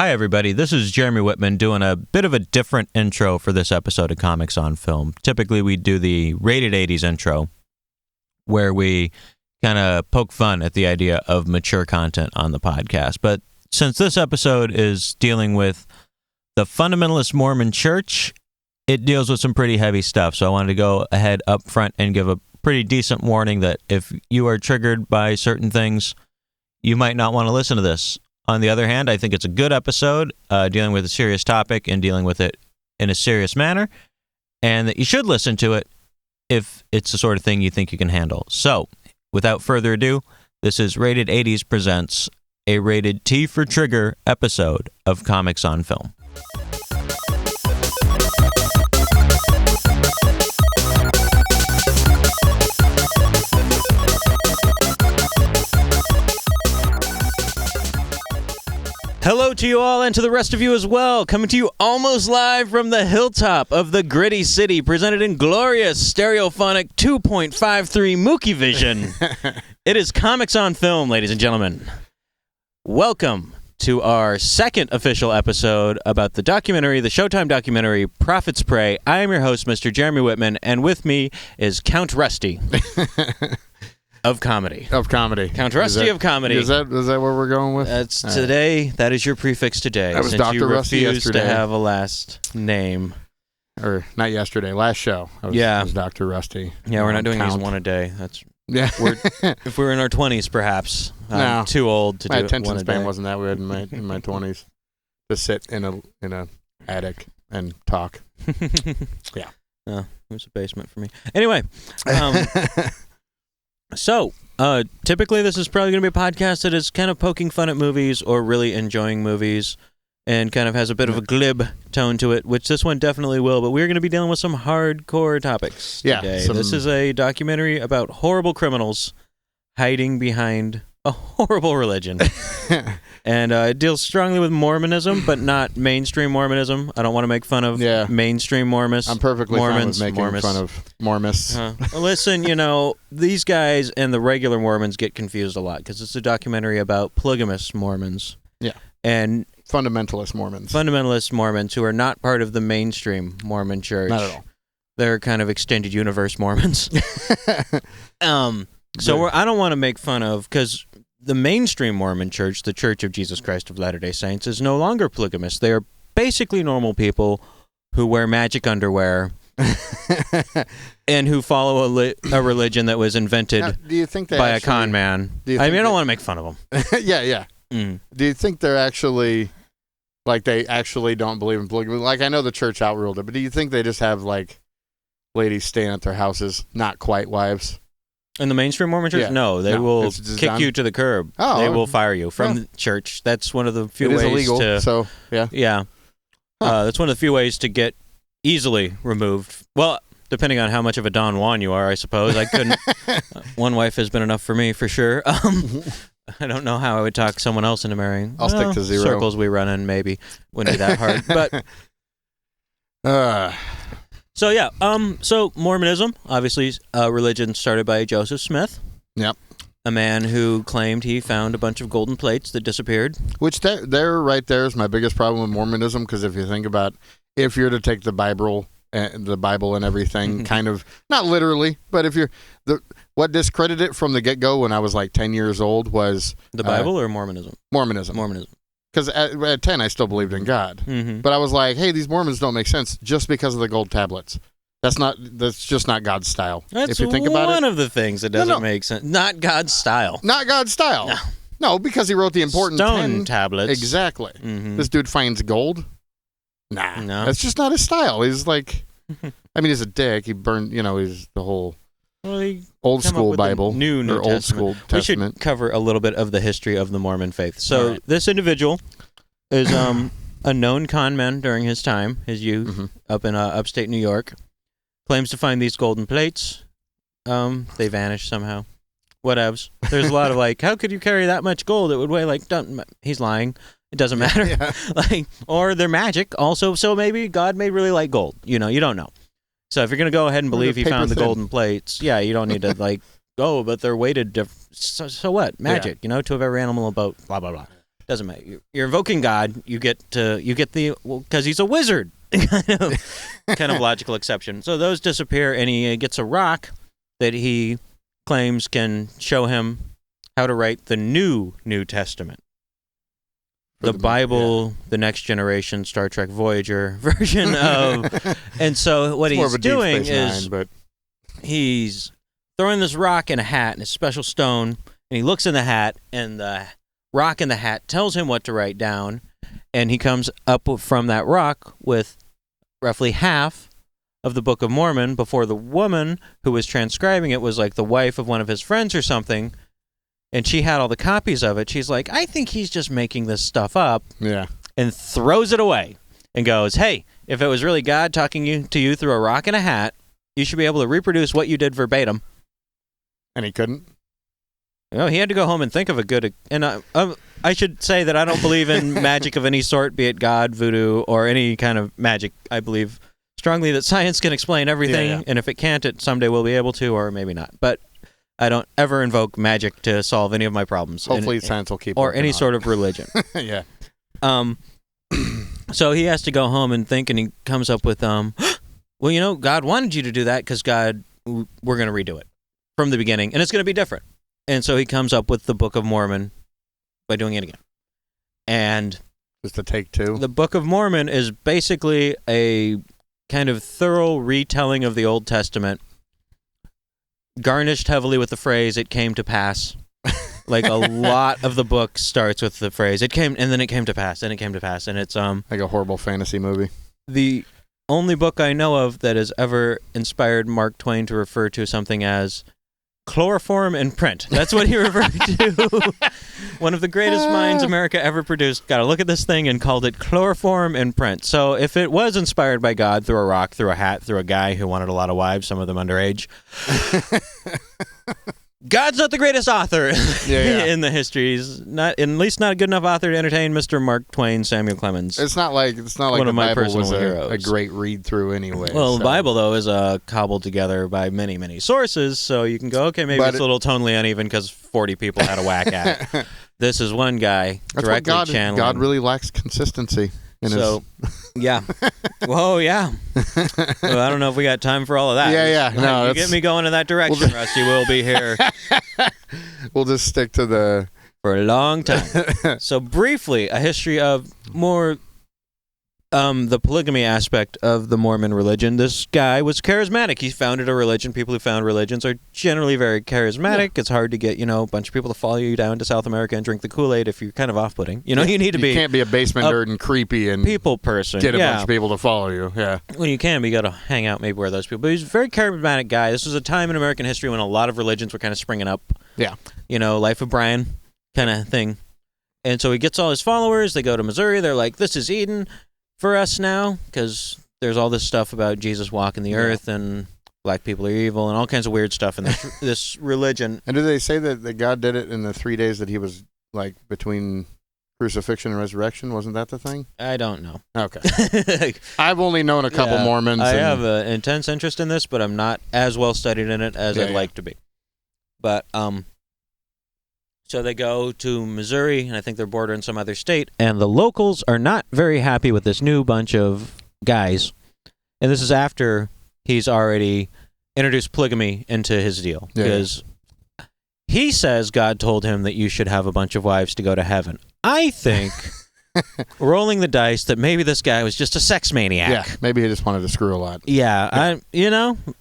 Hi, everybody. This is Jeremy Whitman doing a bit of a different intro for this episode of Comics on Film. Typically, we do the rated 80s intro, where we kind of poke fun at the idea of mature content on the podcast. But since this episode is dealing with the Fundamentalist Mormon Church, it deals with some pretty heavy stuff. So I wanted to go ahead up front and give a pretty decent warning that if you are triggered by certain things, you might not want to listen to this. On the other hand, I think it's a good episode dealing with a serious topic and dealing with it in a serious manner, and that you should listen to it if it's the sort of thing you think you can handle. So, without further ado, this is Rated 80s presents a Rated T for Trigger episode of Comics on Film. Hello to you all and to the rest of you as well, coming to you almost live from the hilltop of the gritty city, presented in glorious stereophonic 2.53 Mookie vision. It is Comics on Film, ladies and gentlemen. Welcome to our second official episode about the documentary, the Showtime documentary, Prophet's Prey. I am your host, Mr. Jeremy Whitman, and with me is Count Rusty. Of comedy. Count Rusty of comedy. Is that what we're going with? That's today. That is your prefix today. That was Dr. Rusty yesterday. Since you refused to have a last name. Or not yesterday, last show. It was Dr. Rusty. Yeah, we're not doing these one a day. That's if we were in our 20s, perhaps. I'm too old to do it one a day. My attention span wasn't that good in my 20s. To sit in a attic and talk. Yeah. Oh, it was a basement for me. Anyway. So, typically this is probably going to be a podcast that is kind of poking fun at movies or really enjoying movies and kind of has a bit of a glib tone to it, which this one definitely will, but we're going to be dealing with some hardcore topics today. This is a documentary about horrible criminals hiding behind a horrible religion. And it deals strongly with Mormonism, but not mainstream Mormonism. I don't want to make fun of mainstream Mormons. I'm perfectly fine with making fun of Mormons. Listen, these guys and the regular Mormons get confused a lot because it's a documentary about polygamous Mormons. Yeah. And Fundamentalist Mormons. Fundamentalist Mormons who are not part of the mainstream Mormon church. Not at all. They're kind of extended universe Mormons. So I don't want to make fun of, because the mainstream Mormon church, the Church of Jesus Christ of Latter-day Saints, is no longer polygamous. They are basically normal people who wear magic underwear and who follow a religion that was invented by a con man. I don't want to make fun of them. Yeah. Mm. Do you think they're actually, they actually don't believe in polygamy? Like, I know the church outruled it, but do you think they just have, ladies staying at their houses, not quite wives? In the mainstream Mormon church? Yeah. No, they will kick you to the curb. Oh, they will fire you from the church. That's one of the few ways illegal, to... so, yeah. Yeah. That's one of the few ways to get easily removed. Well, depending on how much of a Don Juan you are, I suppose. I couldn't... one wife has been enough for me, for sure. I don't know how I would talk someone else into marrying. I'll stick to 0. Circles we run in, maybe. Wouldn't be that hard. But... So Mormonism, obviously a religion started by Joseph Smith. Yep. A man who claimed he found a bunch of golden plates that disappeared. Which there right there is my biggest problem with Mormonism, because if you think about, if you're to take the Bible and everything, kind of, not literally, but if you're, what discredited it from the get-go when I was 10 years old was... The Bible or Mormonism? Mormonism. Because at 10, I still believed in God. Mm-hmm. But I was like, hey, these Mormons don't make sense just because of the gold tablets. That's just not God's style. That's if you think about one of the things that doesn't make sense. Not God's style. Not God's style. No, because he wrote the important stone tablets. Exactly. Mm-hmm. This dude finds gold? Nah. No. That's just not his style. He's he's a dick. He burned, he's the whole... old school Bible, New or old school Testament. We should cover a little bit of the history of the Mormon faith. So This individual is a known con man during his youth, up in upstate New York. Claims to find these golden plates. They vanish somehow. Whatevs. There's a lot of how could you carry that much gold? It would weigh he's lying. It doesn't matter. Yeah. Or they're magic also. So maybe God may really like gold. You don't know. So if you're going to go ahead and believe he found the golden plates, you don't need to but they're weighted. So what? Magic, to of every animal about blah, blah, blah. Doesn't matter. You're invoking God. You get the because he's a wizard. kind of logical exception. So those disappear, and he gets a rock that he claims can show him how to write the New Testament. The Bible, the Next Generation, Star Trek Voyager version of... And so what he's doing is he's throwing this rock in a hat, in a special stone, and he looks in the hat, and the rock in the hat tells him what to write down, and he comes up from that rock with roughly half of the Book of Mormon before the woman who was transcribing it was like the wife of one of his friends or something, and she had all the copies of it. She's like, I think he's just making this stuff up, and throws it away and goes, hey, if it was really God talking to you through a rock and a hat, you should be able to reproduce what you did verbatim. And he couldn't? No, he had to go home and think of a good... And I should say that I don't believe in magic of any sort, be it God, voodoo, or any kind of magic. I believe strongly that science can explain everything, and if it can't, it someday will be able to, or maybe not. But I don't ever invoke magic to solve any of my problems. Hopefully science will keep or any sort of religion. Yeah. So he has to go home and think, and he comes up with, well, God wanted you to do that because we're going to redo it from the beginning, and it's going to be different. And so he comes up with the Book of Mormon by doing it again. And just a take two. The Book of Mormon is basically a kind of thorough retelling of the Old Testament, garnished heavily with the phrase, it came to pass. Like a lot of the book starts with the phrase, it came, and then it came to pass, and it came to pass. And it's like a horrible fantasy movie. The only book I know of that has ever inspired Mark Twain to refer to something as chloroform in print. That's what he referred to. One of the greatest minds America ever produced got a look at this thing and called it chloroform in print. So if it was inspired by God through a rock, through a hat, through a guy who wanted a lot of wives, some of them underage, God's not the greatest author in the history. He's not, at least not a good enough author to entertain Mr. Mark Twain, Samuel Clemens. It's not like one the Bible was a great read through anyway. Well, the Bible though is cobbled together by many, many sources, so you can go, okay, maybe it's a little tonally uneven because 40 people had a whack at it. This is one guy directly channeling. God really lacks consistency. Yeah. Whoa, yeah. Well, I don't know if we got time for all of that. Yeah. No, you get me going in that direction, Rusty. We'll be here. We'll just stick to for a long time. So briefly, a history of more the polygamy aspect of the Mormon religion. This guy was charismatic. He founded a religion. People who found religions are generally very charismatic. Yeah. It's hard to get, a bunch of people to follow you down to South America and drink the Kool-Aid if you're kind of off-putting. You need to be... You can't be a basement nerd and creepy and... people person. Get a bunch of people to follow you, yeah. Well, you can, but you got to hang out maybe where those people... But he's a very charismatic guy. This was a time in American history when a lot of religions were kind of springing up. Yeah. Life of Brian kind of thing. And so he gets all his followers. They go to Missouri. They're like, this is Eden for us now, because there's all this stuff about Jesus walking the earth and black people are evil and all kinds of weird stuff in this religion. And do they say that God did it in the 3 days that he was like between crucifixion and resurrection? Wasn't that the thing? I don't know. Okay. I've only known a couple Mormons. I have an intense interest in this, but I'm not as well studied in it as I'd like to be. But so they go to Missouri, and I think they're bordering some other state, and the locals are not very happy with this new bunch of guys. And this is after he's already introduced polygamy into his deal. Because he says God told him that you should have a bunch of wives to go to heaven. I think, rolling the dice, that maybe this guy was just a sex maniac. Yeah, maybe he just wanted to screw a lot. Yeah.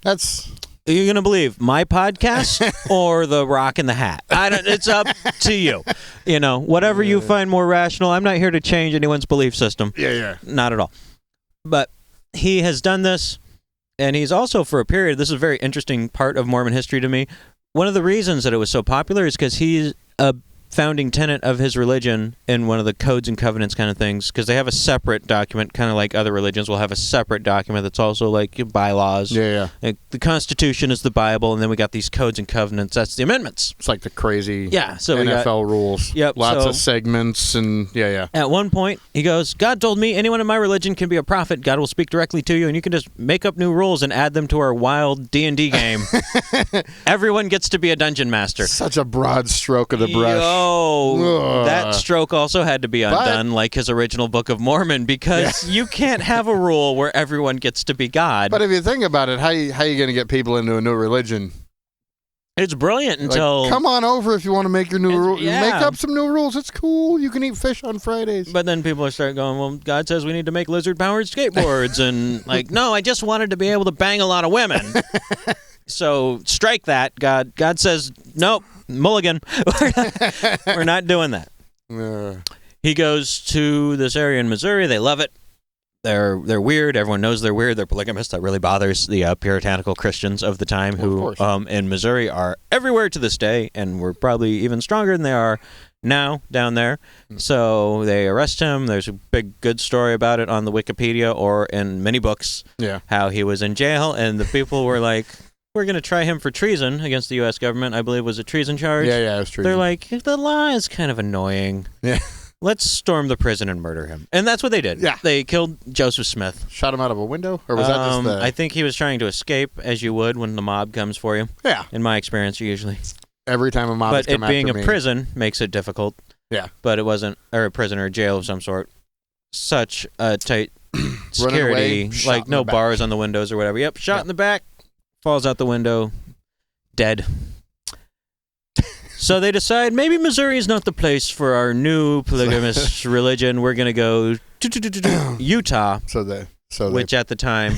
That's... Are you going to believe my podcast or the rock in the hat? It's up to you. Whatever you find more rational. I'm not here to change anyone's belief system. Yeah. Not at all. But he has done this, and he's also, for a period, this is a very interesting part of Mormon history to me. One of the reasons that it was so popular is because he's a founding tenet of his religion in one of the codes and covenants kind of things, because they have a separate document, kind of like other religions will have a separate document that's also like bylaws. Yeah. Like the Constitution is the Bible, and then we got these codes and covenants. That's the amendments. It's like the crazy so NFL rules. Yep. Lots of segments and At one point, he goes, God told me anyone in my religion can be a prophet. God will speak directly to you, and you can just make up new rules and add them to our wild D&D game. Everyone gets to be a dungeon master. Such a broad stroke of the brush. Oh, that stroke also had to be undone, like his original Book of Mormon, because you can't have a rule where everyone gets to be God. But if you think about it, how you going to get people into a new religion? It's brilliant until... Like, come on over if you want to make your new rules. Yeah. Make up some new rules. It's cool. You can eat fish on Fridays. But then people start going, well, God says we need to make lizard-powered skateboards. And like, no, I just wanted to be able to bang a lot of women. So strike that. God says, nope, mulligan. We're not doing that. He goes to this area in Missouri. They love it. They're weird. Everyone knows they're weird. They're polygamists. That really bothers the puritanical Christians of the time who in Missouri are everywhere to this day and were probably even stronger than they are now down there. So they arrest him. There's a big good story about it on the Wikipedia or in many books, how he was in jail and the people were like, we're going to try him for treason against the U.S. government. I believe it was a treason charge. Yeah, it was treason. They're like, the law is kind of annoying. Yeah. Let's storm the prison and murder him. And that's what they did. Yeah. They killed Joseph Smith. Shot him out of a window? Or was that just the... I think he was trying to escape, as you would when the mob comes for you. Yeah. In my experience, usually. Every time a mob has come after me. But it being a prison makes it difficult. Yeah. But it wasn't, or a prison or a jail of some sort. Such a tight security. Away, like no bars on the windows or whatever. Yep, shot in the back, falls out the window, dead. So they decide maybe Missouri is not the place for our new polygamous religion. We're going to go to Utah, which at the time,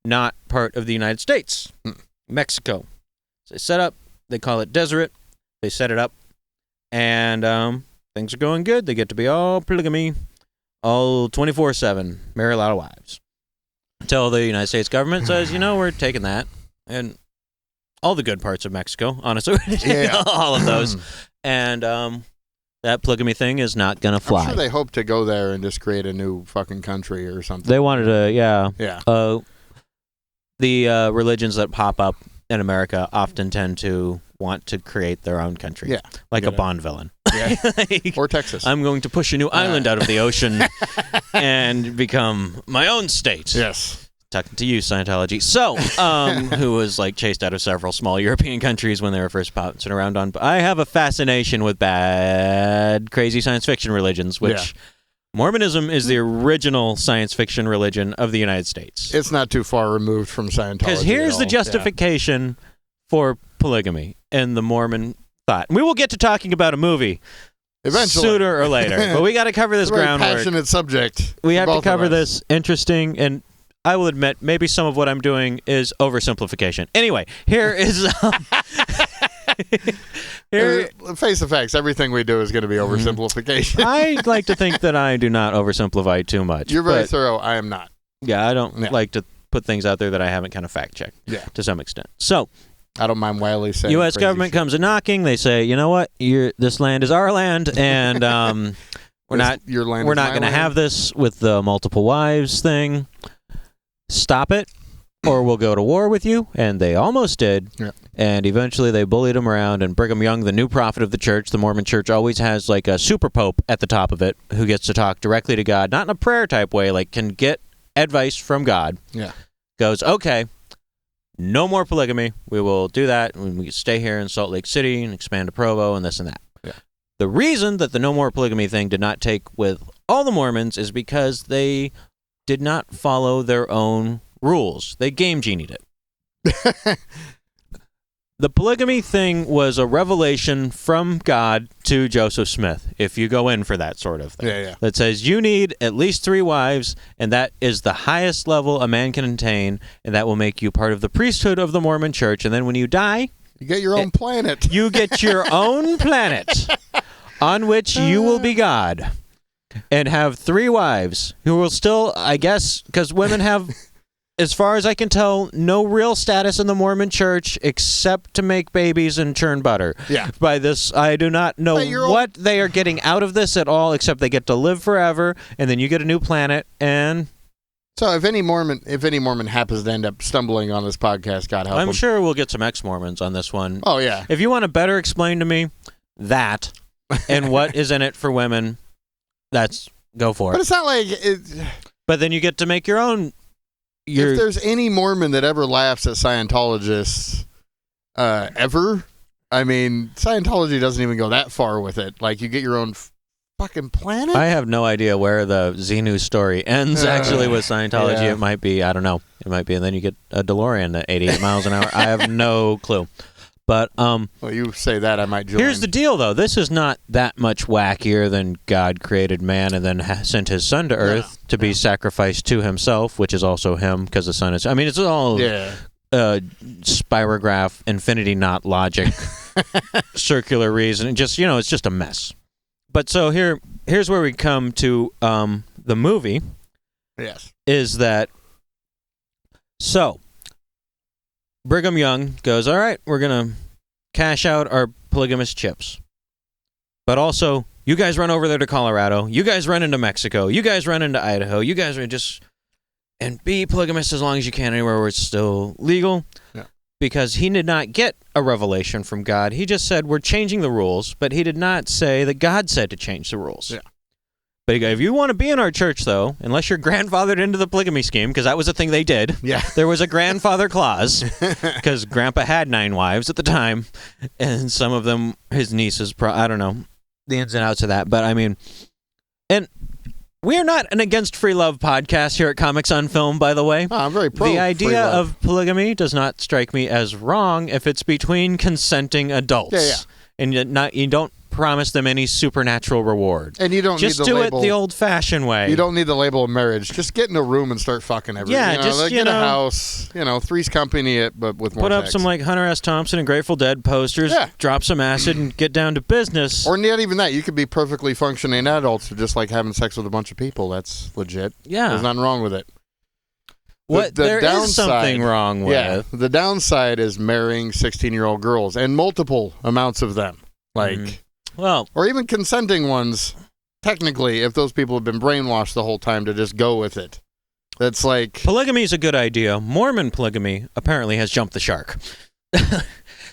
not part of the United States, Mexico. So they set up, they call it Deseret. They set it up, and things are going good. They get to be all polygamy, all 24/7, marry a lot of wives. Until the United States government says, we're taking that, and all the good parts of Mexico, honestly. All of those. And that polygamy thing is not going to fly. I'm sure they hope to go there and just create a new fucking country or something. They wanted to, Yeah. The religions that pop up in America often tend to want to create their own country. Yeah. Like a Bond villain. Yeah. Or Texas. I'm going to push a new island out of the ocean and become my own state. Yes. Talking to you, Scientology. So, who was like chased out of several small European countries when they were first bouncing around on. But I have a fascination with bad, crazy science fiction religions, which Mormonism is the original science fiction religion of the United States. It's not too far removed from Scientology. Because here's the justification for polygamy in the Mormon thought. And we will get to talking about a movie eventually, sooner or later. But we got to cover this groundwork. Passionate subject. We have to cover this interesting and. I will admit, maybe some of what I'm doing is oversimplification. Anyway, here is... face the facts. Everything we do is going to be oversimplification. I like to think that I do not oversimplify too much. You're very thorough. I am not. Yeah, I don't like to put things out there that I haven't kind of fact-checked to some extent. So... I don't mind Wiley saying U.S. government comes a knocking. They say, you know what? This land is our land, and we're not going to have this with the multiple wives thing. Stop it, or we'll go to war with you. And they almost did. Yeah. And eventually they bullied him around. And Brigham Young, the new prophet of the church, the Mormon church, always has like a super pope at the top of it who gets to talk directly to God, not in a prayer type way, like can get advice from God. Yeah. Goes, okay, no more polygamy. We will do that. And we can stay here in Salt Lake City and expand to Provo and this and that. Yeah. The reason that the no more polygamy thing did not take with all the Mormons is because they did not follow their own rules. They game genied it. The polygamy thing was a revelation from God to Joseph Smith, if you go in for that sort of thing. That says you need at least 3 wives, and that is the highest level a man can attain, and that will make you part of the priesthood of the Mormon church. And then when you die... You get your own planet. You get your own planet on which you will be God. And have 3 wives who will still, I guess, because women have, as far as I can tell, no real status in the Mormon church except to make babies and churn butter. Yeah. By this, I do not know what they are getting out of this at all, except they get to live forever, and then you get a new planet, and... So if any Mormon happens to end up stumbling on this podcast, God help them. I'm sure we'll get some ex-Mormons on this one. Oh, yeah. If you want to better explain to me that and what is in it for women... go for it. But it's not like... But then you get to make your own... If there's any Mormon that ever laughs at Scientologists ever, I mean, Scientology doesn't even go that far with it. Like, you get your own fucking planet? I have no idea where the Xenu story ends, actually, with Scientology. Yeah. It might be, I don't know. It might be, and then you get a DeLorean at 88 miles an hour. I have no clue. But well, you say that, I might join. Here's the deal, though. This is not that much wackier than God created man and then sent his son to Earth to be sacrificed to himself, which is also him, because the son is... I mean, it's all spirograph, infinity knot logic, circular reason. Just, it's just a mess. But so here's where we come to the movie. Yes. Is that... So... Brigham Young goes, all right, we're going to cash out our polygamous chips. But also, you guys run over there to Colorado. You guys run into Mexico. You guys run into Idaho. You guys are just... And be polygamous as long as you can anywhere where it's still legal. Yeah. Because he did not get a revelation from God. He just said, we're changing the rules. But he did not say that God said to change the rules. Yeah. But he goes, if you want to be in our church, though, unless you're grandfathered into the polygamy scheme, because that was a thing they did. Yeah. There was a grandfather clause, because Grandpa had 9 wives at the time, and some of them, his nieces, I don't know, the ins and outs of that. But, I mean, and we are not an against free love podcast here at Comics on Film, by the way. Oh, I'm very pro The idea free love. of polygamy does not strike me as wrong if it's between consenting adults. Yeah. And you don't promise them any supernatural reward. And you don't just need the label. It the old-fashioned way. You don't need the label of marriage. Just get in a room and start fucking everything. Yeah, just get a house. Three's company, but with more put up sex. some like Hunter S. Thompson and Grateful Dead posters. Yeah. Drop some acid and get down to business. Or not even that. You could be perfectly functioning adults who just like having sex with a bunch of people. That's legit. Yeah, there's nothing wrong with it. There is something wrong with. Yeah, the downside is marrying 16-year-old girls and multiple amounts of them. Like, well, or even consenting ones, technically, if those people have been brainwashed the whole time to just go with it. That's like... Polygamy is a good idea. Mormon polygamy apparently has jumped the shark.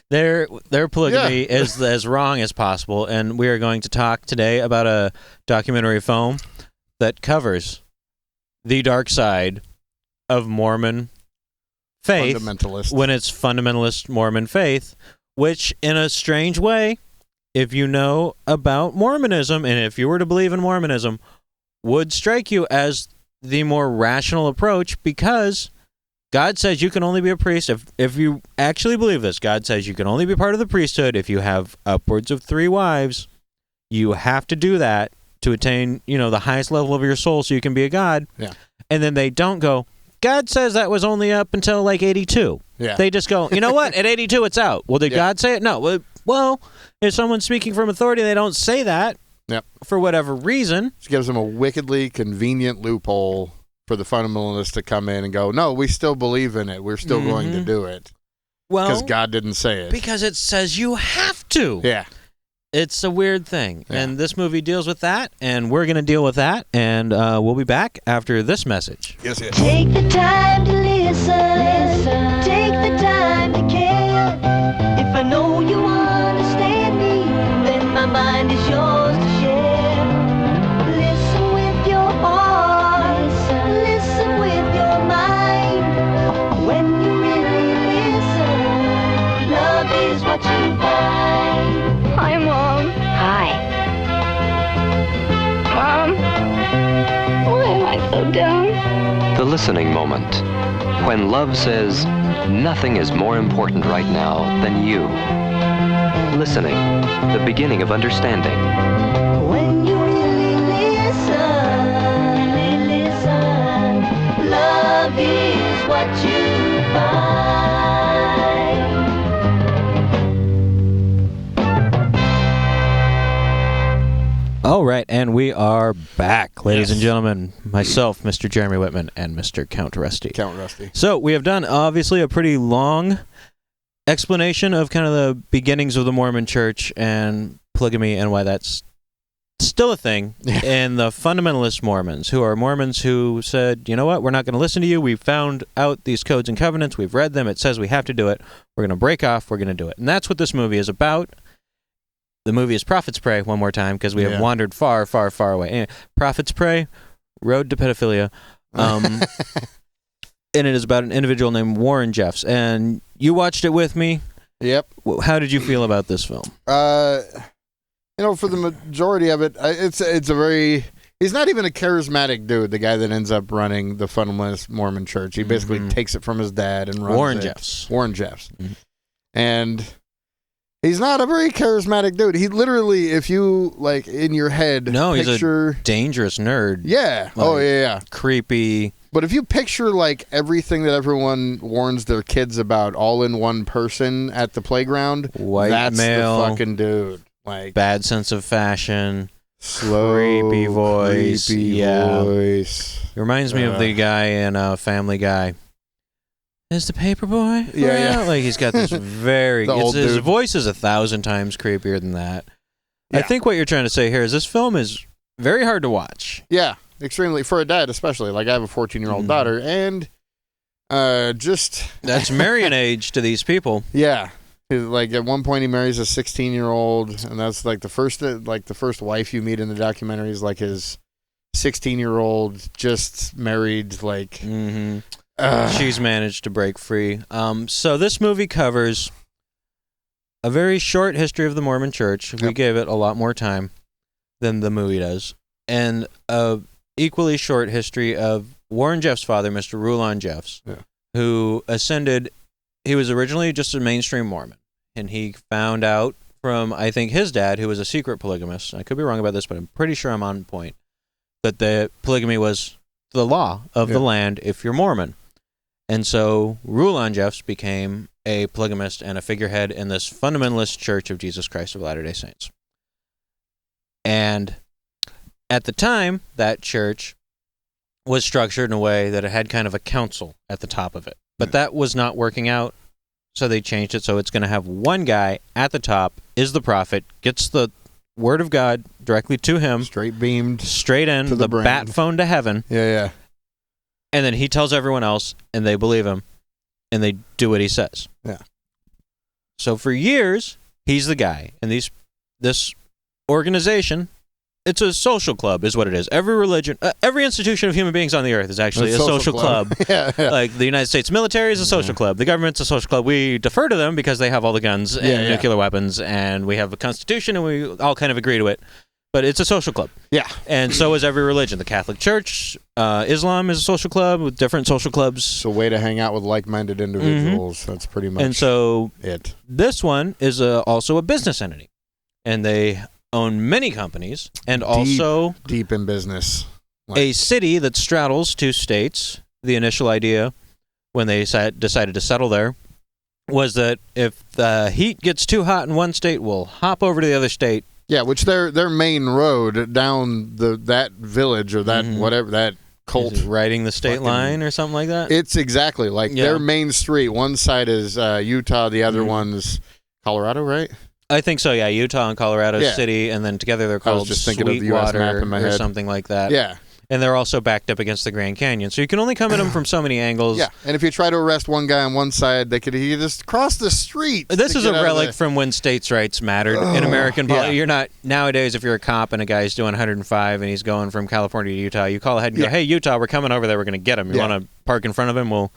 Their polygamy is as wrong as possible, and we are going to talk today about a documentary film that covers the dark side of Mormon faith when it's fundamentalist Mormon faith, which in a strange way, if you know about Mormonism, and if you were to believe in Mormonism, would strike you as the more rational approach, because God says you can only be a priest. If you actually believe this, God says you can only be part of the priesthood if you have upwards of 3 wives. You have to do that to attain, the highest level of your soul so you can be a god. Yeah. And then they don't go, God says that was only up until like 82. Yeah. They just go, you know what? At 82, it's out. Well, did God say it? No. Well, if someone's speaking from authority, they don't say that for whatever reason. It gives them a wickedly convenient loophole for the fundamentalists to come in and go, no, we still believe in it. We're still going to do it. Well, because God didn't say it. Because it says you have to. Yeah. It's a weird thing. Yeah. And this movie deals with that, and we're going to deal with that, and we'll be back after this message. Yes. Take the time to listen. Take the time to care. If I know you understand me, then my mind is yours to share. Listen with your heart. Listen with your mind. When you really listen, love is what you find. Hi, Mom. Hi. Mom, why am I so dumb? The listening moment. When love says, nothing is more important right now than you. Listening, the beginning of understanding. When you really listen, love is what you find. All right, and we are back, ladies and gentlemen. Myself, Mr. Jeremy Whitman, and Mr. Count Rusty. So we have done, obviously, a pretty long explanation of kind of the beginnings of the Mormon Church and polygamy and why that's still a thing in the Fundamentalist Mormons, who are Mormons who said, you know what, we're not going to listen to you. We've found out these codes and covenants. We've read them. It says we have to do it. We're going to break off. We're going to do it. And that's what this movie is about. The movie is Prophet's Prey, one more time, because we have wandered far, far, far away. Anyway, Prophet's Prey, Road to Pedophilia. And it is about an individual named Warren Jeffs. And you watched it with me. Yep. How did you feel about this film? For the majority of it, it's a very... He's not even a charismatic dude, the guy that ends up running the Fundamentalist Mormon Church. He basically takes it from his dad and runs Warren it. Jeffs. Warren Jeffs. Mm-hmm. And he's not a very charismatic dude. He literally, if you, like, in your head, picture... he's a dangerous nerd. Yeah. Like, yeah. Creepy. But if you picture, like, everything that everyone warns their kids about all in one person at the playground, that's male, the fucking dude. Like, bad sense of fashion... Slow, creepy voice. Voice. It reminds me of the guy in Family Guy. Is the paper boy? Yeah. Like, he's got this very... his voice is 1,000 times creepier than that. Yeah. I think what you're trying to say here is this film is very hard to watch. Yeah, extremely. For a dad, especially. Like, I have a 14-year-old daughter, and That's marrying age to these people. Yeah. Like, at one point he marries a 16-year-old, and that's like the first wife you meet in the documentary is like his 16-year-old just married, like... She's managed to break free. So this movie covers a very short history of the Mormon Church. We gave it a lot more time than the movie does. And a equally short history of Warren Jeffs' father, Mr. Rulon Jeffs, who ascended... He was originally just a mainstream Mormon, and he found out from, I think, his dad, who was a secret polygamist. I could be wrong about this, but I'm pretty sure I'm on point, that the polygamy was the law of the land if you're Mormon. And so Rulon Jeffs became a polygamist and a figurehead in this fundamentalist Church of Jesus Christ of Latter-day Saints. And at the time, that church was structured in a way that it had kind of a council at the top of it. But that was not working out, so they changed it. So it's going to have one guy at the top, is the prophet, gets the word of God directly to him. Straight beamed. Straight in, the bat phone to heaven. Yeah. And then he tells everyone else, and they believe him, and they do what he says. Yeah. So for years, he's the guy. And this organization... It's a social club, is what it is. Every religion, every institution of human beings on the earth is actually a social club. Yeah. Like the United States military is a social club. The government's a social club. We defer to them because they have all the guns and nuclear weapons, and we have a constitution, and we all kind of agree to it. But it's a social club. Yeah. And so is every religion. The Catholic Church, Islam is a social club with different social clubs. It's a way to hang out with like-minded individuals. That's pretty much and so it. This one is also a business entity, and they own many companies, and also deep in business. A city that straddles two states. The initial idea when they decided to settle there was that if the heat gets too hot in one state, we'll hop over to the other state. Yeah, which their main road down that village or that whatever, that cult. Riding the state line or something like that? It's exactly like their main street. One side is Utah, the other one's Colorado, right? I think so, yeah. Utah and Colorado City, and then together they're called Sweetwater or something like that. Yeah. And they're also backed up against the Grand Canyon. So you can only come at them from so many angles. Yeah, and if you try to arrest one guy on one side, he could just cross the street. This is a relic from when states' rights mattered in American politics. You're not, nowadays, if you're a cop and a guy's doing 105 and he's going from California to Utah, you call ahead and go, hey, Utah, we're coming over there, we're going to get him. You want to park in front of him? We'll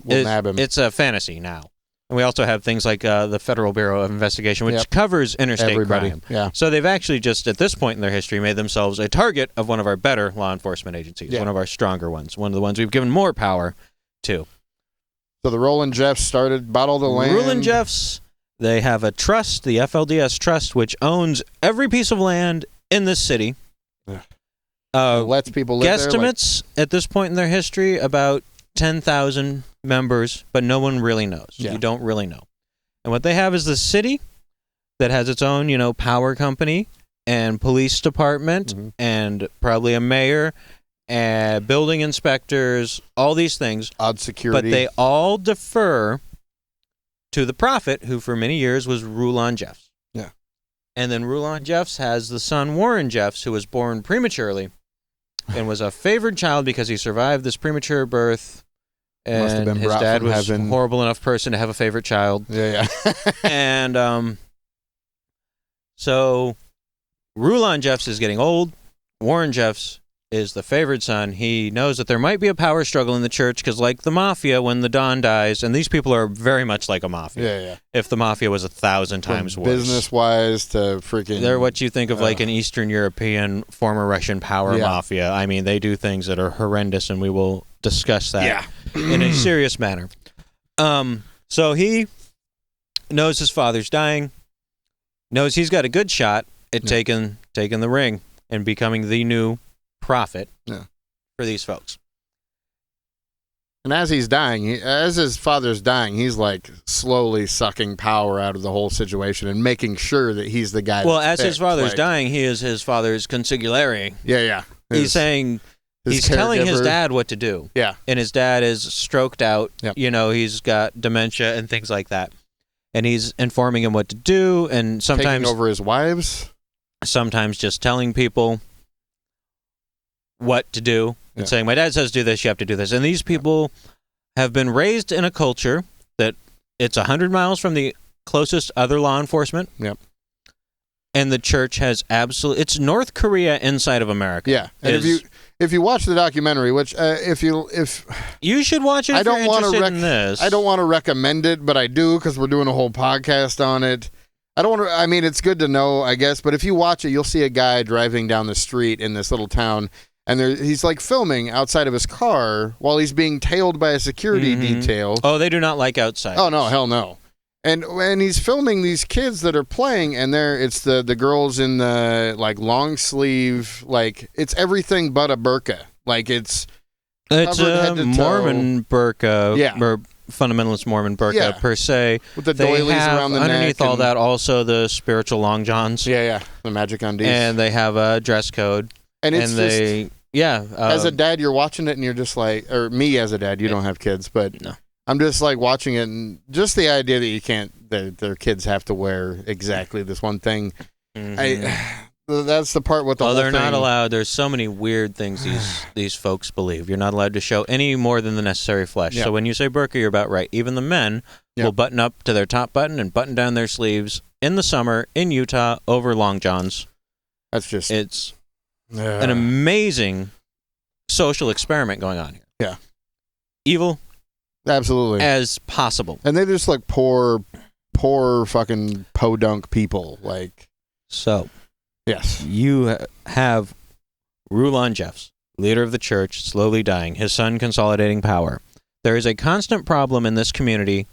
nab him. It's a fantasy now. And we also have things like the Federal Bureau of Investigation, which covers interstate crime. Yeah. So they've actually just, at this point in their history, made themselves a target of one of our better law enforcement agencies, one of our stronger ones, one of the ones we've given more power to. So the Rulon Jeffs bought all the land. Rulon Jeffs, they have a trust, the FLDS Trust, which owns every piece of land in this city. Lets people live there. Guesstimates at this point in their history, about 10,000 members, but no one really knows. Yeah. You don't really know. And what they have is the city that has its own, power company and police department and probably a mayor and building inspectors, all these things. Odd security. But they all defer to the prophet, who for many years was Rulon Jeffs. Yeah. And then Rulon Jeffs has the son Warren Jeffs, who was born prematurely and was a favored child because he survived this premature birth. And must have been his brought dad from was heaven. a horrible enough person to have a favorite child. Yeah. And so Rulon Jeffs is getting old. Warren Jeffs is the favored son. He knows that there might be a power struggle in the church because, like the mafia, when the Don dies, and these people are very much like a mafia. Yeah. If the mafia was 1,000 times worse. Business-wise to freaking... They're what you think of like an Eastern European, former Russian power mafia. I mean, they do things that are horrendous, and we will discuss that in a serious manner. So he knows his father's dying, knows he's got a good shot at taking the ring and becoming the new prophet for these folks. And as he's dying, as his father's dying, he's like slowly sucking power out of the whole situation and making sure that he's the guy. Well, as his father's dying, he is his father's consigliere. Yeah. He's saying... He's telling his dad what to do. Yeah. And his dad is stroked out. Yep. You know, he's got dementia and things like that. And he's informing him what to do, and sometimes... Taking over his wives? Sometimes just telling people what to do and saying, my dad says do this, you have to do this. And these people have been raised in a culture that it's 100 miles from the closest other law enforcement. Yep. And the church has absolutely... It's North Korea inside of America. Yeah. And if you watch the documentary, which if you should watch it, if you're interested in this. I don't want to recommend it, but I do because we're doing a whole podcast on it. I don't want to. I mean, it's good to know, I guess. But if you watch it, you'll see a guy driving down the street in this little town, and he's like filming outside of his car while he's being tailed by a security detail. Oh, they do not like outside. Oh no, hell no. And he's filming these kids that are playing, and it's the girls in the like long sleeve, like it's everything but a burqa. Like it's a Mormon burqa, or fundamentalist Mormon burqa per se. With the doilies around the neck. Underneath all that, also the spiritual long johns. Yeah, the magic undies. And they have a dress code. And as a dad, you're watching it, and you're just like, or me as a dad, you don't have kids, but no. I'm just like watching it, and just the idea that their kids have to wear exactly this one thing. That's the part with the whole thing. They're not allowed. There's so many weird things these folks believe. You're not allowed to show any more than the necessary flesh. Yeah. So when you say burqa, you're about right. Even the men will button up to their top button and button down their sleeves in the summer in Utah over long johns. It's an amazing social experiment going on here. Yeah. Evil. Absolutely. As possible. And they're just like poor fucking podunk people. Like, so, yes. You have Rulon Jeffs, leader of the church, slowly dying, his son consolidating power. There is a constant problem in this community,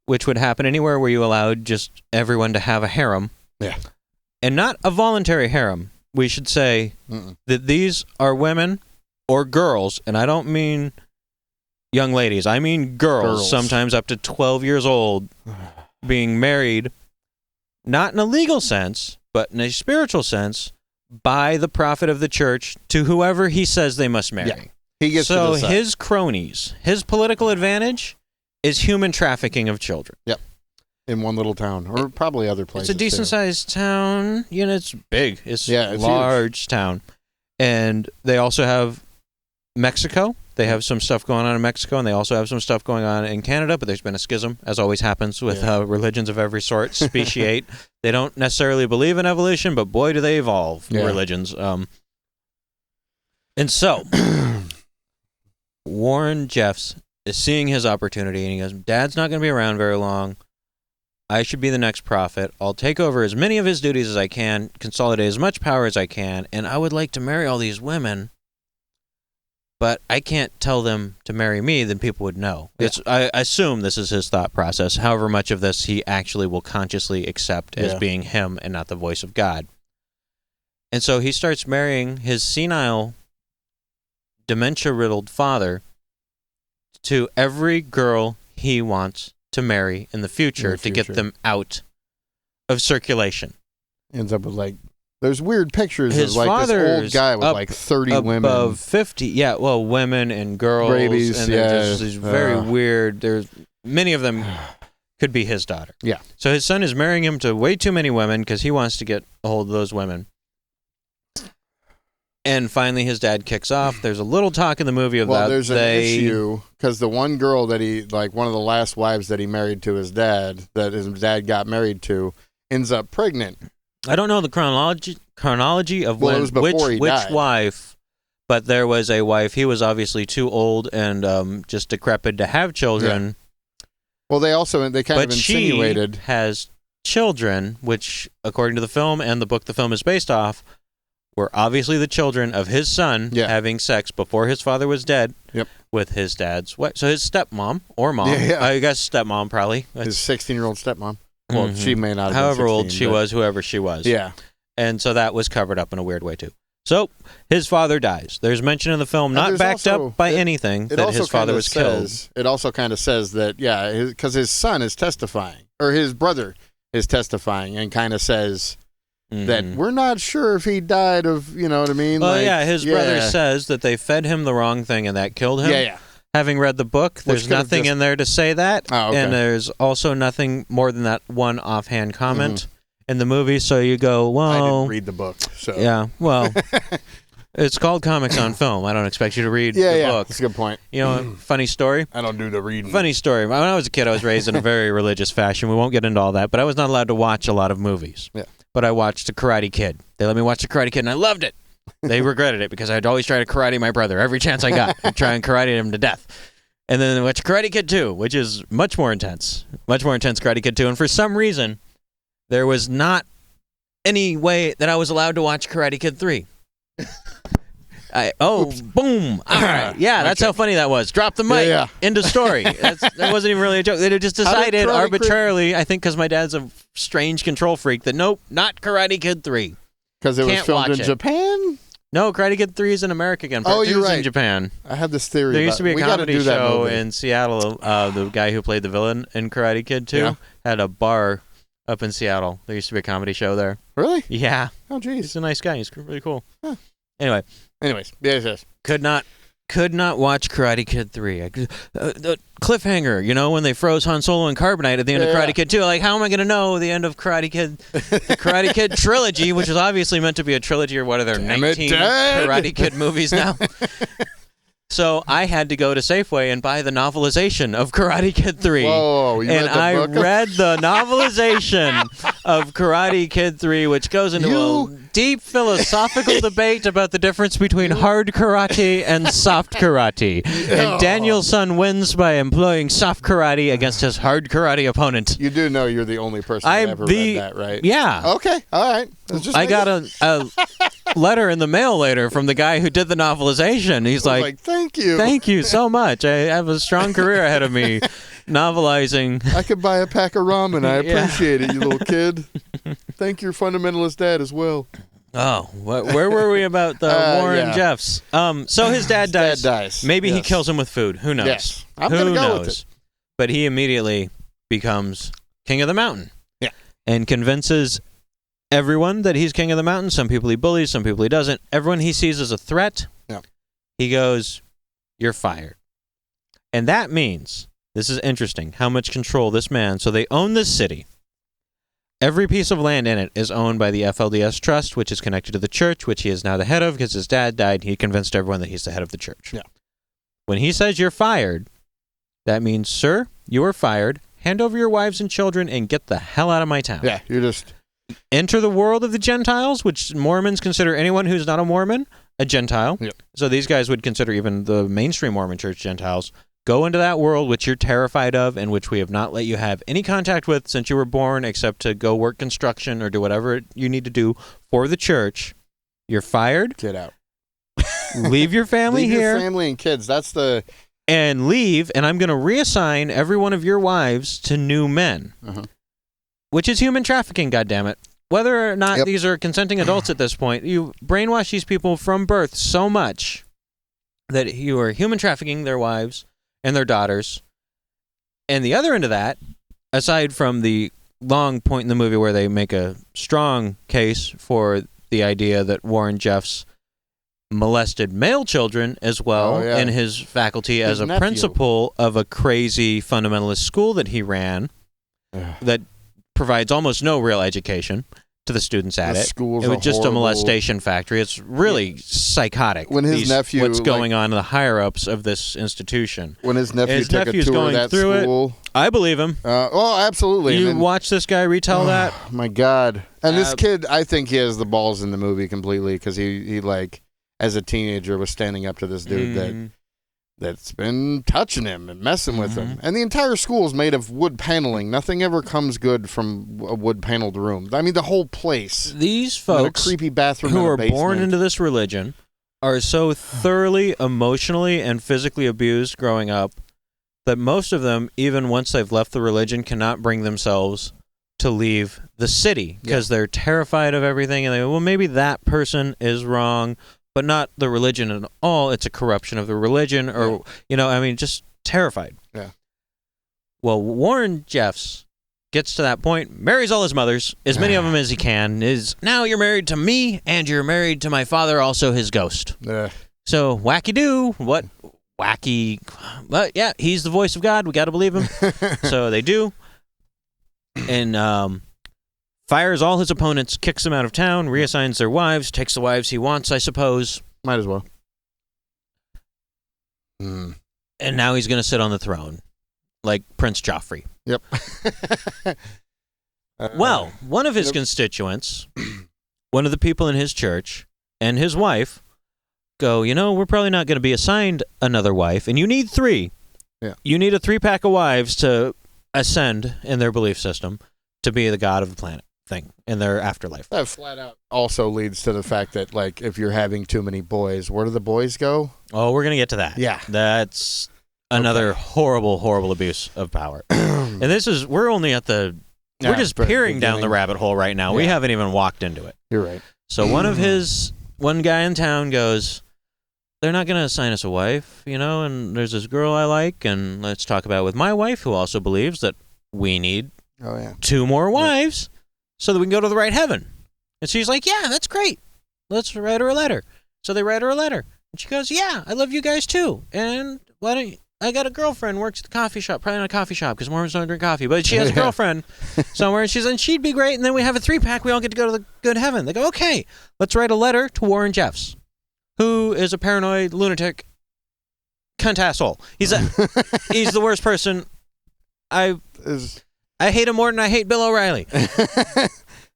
which would happen anywhere where you allowed just everyone to have a harem. Yeah. And not a voluntary harem. We should say that these are women or girls, and I don't mean young ladies. I mean girls, sometimes up to 12 years old, being married, not in a legal sense, but in a spiritual sense, by the prophet of the church to whoever he says they must marry. Yeah. He gets to decide. His cronies, his political advantage is human trafficking of children. Yep. In one little town, or probably other places. It's a decent-sized town. You know, it's big. It's a large huge town. And they also have Mexico. They have some stuff going on in Mexico, and they also have some stuff going on in Canada, but there's been a schism, as always happens with religions of every sort, speciate. They don't necessarily believe in evolution, but boy, do they evolve, religions. And so, Warren Jeffs is seeing his opportunity, and he goes, Dad's not going to be around very long. I should be the next prophet. I'll take over as many of his duties as I can, consolidate as much power as I can, and I would like to marry all these women, but I can't tell them to marry me, then people would know. Yeah. I assume this is his thought process, however much of this he actually will consciously accept as being him and not the voice of God. And so he starts marrying his senile, dementia-riddled father to every girl he wants to marry in the future to get them out of circulation. Ends up with like... There's weird pictures of like this old guy with like 30 women. Above 50, women and girls. Babies, and they're just these very weird. There's many of them could be his daughter. Yeah. So his son is marrying him to way too many women because he wants to get a hold of those women. And finally his dad kicks off. There's a little talk in the movie of that. Well, there's an issue because the one girl that he, like one of the last wives that he married to his dad, that his dad got married to, ends up pregnant. I don't know the chronology of which wife, But there was a wife. He was obviously too old and just decrepit to have children. Yeah. Well, they kind of insinuated. She has children, which, according to the film and the book the film is based off, were obviously the children of his son having sex before his father was dead with his dad's wife. So his stepmom or mom. I guess stepmom probably. His 16-year-old stepmom. Well, she may not have however been 16, old she was, whoever she was. Yeah. And so that was covered up in a weird way, too. So his father dies. There's mention in the film, not backed up by anything, that his father was killed. It also kind of says that, because his son is testifying, or his brother is testifying, and kind of says that we're not sure if he died of, you know what I mean? Well, his brother says that they fed him the wrong thing and that killed him. Yeah. Having read the book, there's nothing in there to say that. Oh, okay. And there's also nothing more than that one offhand comment in the movie. So you go, well... I didn't read the book, so... Yeah, well, it's called Comics on Film. I don't expect you to read the book. That's a good point. You know, funny story? I don't do the reading. Funny story. When I was a kid, I was raised in a very religious fashion. We won't get into all that, but I was not allowed to watch a lot of movies. Yeah. But I watched The Karate Kid. They let me watch The Karate Kid, and I loved it. They regretted it because I'd always try to karate my brother every chance I got. I'd try and karate him to death. And then I watched Karate Kid 2, which is much more intense. Much more intense Karate Kid 2. And for some reason, there was not any way that I was allowed to watch Karate Kid 3. Boom. All right. Yeah, that's how funny that was. Drop the mic. End of story. That wasn't even really a joke. They just decided arbitrarily, I think because my dad's a strange control freak, that nope, not Karate Kid 3. Because it was filmed in Japan? No, Karate Kid 3 is in America again. Part 2 is in Japan. I had this theory. There used to be a comedy show in Seattle. The guy who played the villain in Karate Kid 2 had a bar up in Seattle. There used to be a comedy show there. Really? Yeah. Oh, geez. He's a nice guy. He's really cool. Huh. Anyways. Yes. Could not watch Karate Kid 3. The cliffhanger, you know, when they froze Han Solo in carbonite at the end of Karate Kid 2. Like, how am I going to know the end of Karate Kid? The Karate Kid trilogy, which is obviously meant to be a trilogy, or what are there, 19 Karate Kid movies now? So I had to go to Safeway and buy the novelization of Karate Kid 3. Whoa, I read the novelization of Karate Kid 3, which goes into a deep philosophical debate about the difference between hard karate and soft karate. And Daniel-san wins by employing soft karate against his hard karate opponent. You do know you're the only person that ever read that, right? Yeah. Okay, all right. I got a letter in the mail later from the guy who did the novelization. He's like, thank you. Thank you so much. I have a strong career ahead of me novelizing. I could buy a pack of ramen. I appreciate it, you little kid. Thank your fundamentalist dad as well. Oh, where were we about the Warren Jeffs? So his dad dies. Maybe he kills him with food. Who knows? Yes. I'm going to go with it. But he immediately becomes king of the mountain. Yeah. And convinces everyone that he's king of the mountain. Some people he bullies, some people he doesn't. Everyone he sees as a threat, he goes, "You're fired." And that means, this is interesting, how much control this man, so they own this city. Every piece of land in it is owned by the FLDS Trust, which is connected to the church, which he is now the head of because his dad died. He convinced everyone that he's the head of the church. Yeah. When he says you're fired, that means, sir, you are fired. Hand over your wives and children and get the hell out of my town. Yeah, you just... Enter the world of the Gentiles, which Mormons consider anyone who's not a Mormon a Gentile. Yep. So these guys would consider even the mainstream Mormon church Gentiles. Go into that world which you're terrified of and which we have not let you have any contact with since you were born, except to go work construction or do whatever you need to do for the church. You're fired. Get out. Leave your family here. Leave your family and kids. That's the... And leave, and I'm going to reassign every one of your wives to new men. Uh-huh. Which is human trafficking, goddammit. Whether or not these are consenting adults at this point, you brainwash these people from birth so much that you are human trafficking their wives and their daughters. And the other end of that, aside from the long point in the movie where they make a strong case for the idea that Warren Jeffs molested male children as well in his faculty as a principal of a crazy fundamentalist school that he ran that provides almost no real education to the students at it. It was just a molestation factory. It's really psychotic. When his nephew, what's going on in the higher ups of this institution. When his nephew took a tour of that school, I believe him. Absolutely. You watch this guy retell that. My God! And this kid, I think he has the balls in the movie completely because he as a teenager was standing up to this dude that's been touching him and messing with him. And the entire school is made of wood paneling. Nothing ever comes good from a wood paneled room. I mean, the whole place. These folks a creepy bathroom who in a are basement. born into this religion are so thoroughly emotionally and physically abused growing up that most of them, even once they've left the religion, cannot bring themselves to leave the city because they're terrified of everything. And they go, well, maybe that person is wrong, but not the religion at all. It's a corruption of the religion or, just terrified. Yeah. Well, Warren Jeffs gets to that point, marries all his mothers, as many of them as he can, is now you're married to me and you're married to my father, also his ghost. So wacky-doo, what wacky, but yeah, he's the voice of God. We got to believe him. So they do. And fires all his opponents, kicks them out of town, reassigns their wives, takes the wives he wants, I suppose. Might as well. And now he's going to sit on the throne, like Prince Joffrey. Yep. Well, one of his constituents, one of the people in his church, and his wife go, we're probably not going to be assigned another wife, and you need 3. Yeah. You need a 3-pack of wives to ascend in their belief system to be the god of the planet thing in their afterlife. That flat out also leads to the fact that, like, if you're having too many boys, where do the boys go? Oh, we're going to get to that. Yeah. That's another horrible, horrible abuse of power. And we're only at we're just peering down the rabbit hole right now. Yeah. We haven't even walked into it. You're right. So one guy in town goes, they're not going to assign us a wife, and there's this girl I like, and let's talk about it with my wife, who also believes that we need 2 more wives so that we can go to the right heaven. And she's like, yeah, that's great. Let's write her a letter. So they write her a letter. And she goes, yeah, I love you guys too. And I got a girlfriend, works at the coffee shop, probably not a coffee shop because Mormons don't drink coffee, but she has a girlfriend somewhere, and she'd be great, and then we have a 3-pack, we all get to go to the good heaven. They go, okay, let's write a letter to Warren Jeffs, who is a paranoid, lunatic, cunt asshole. He's the worst person. I hate him more than I hate Bill O'Reilly.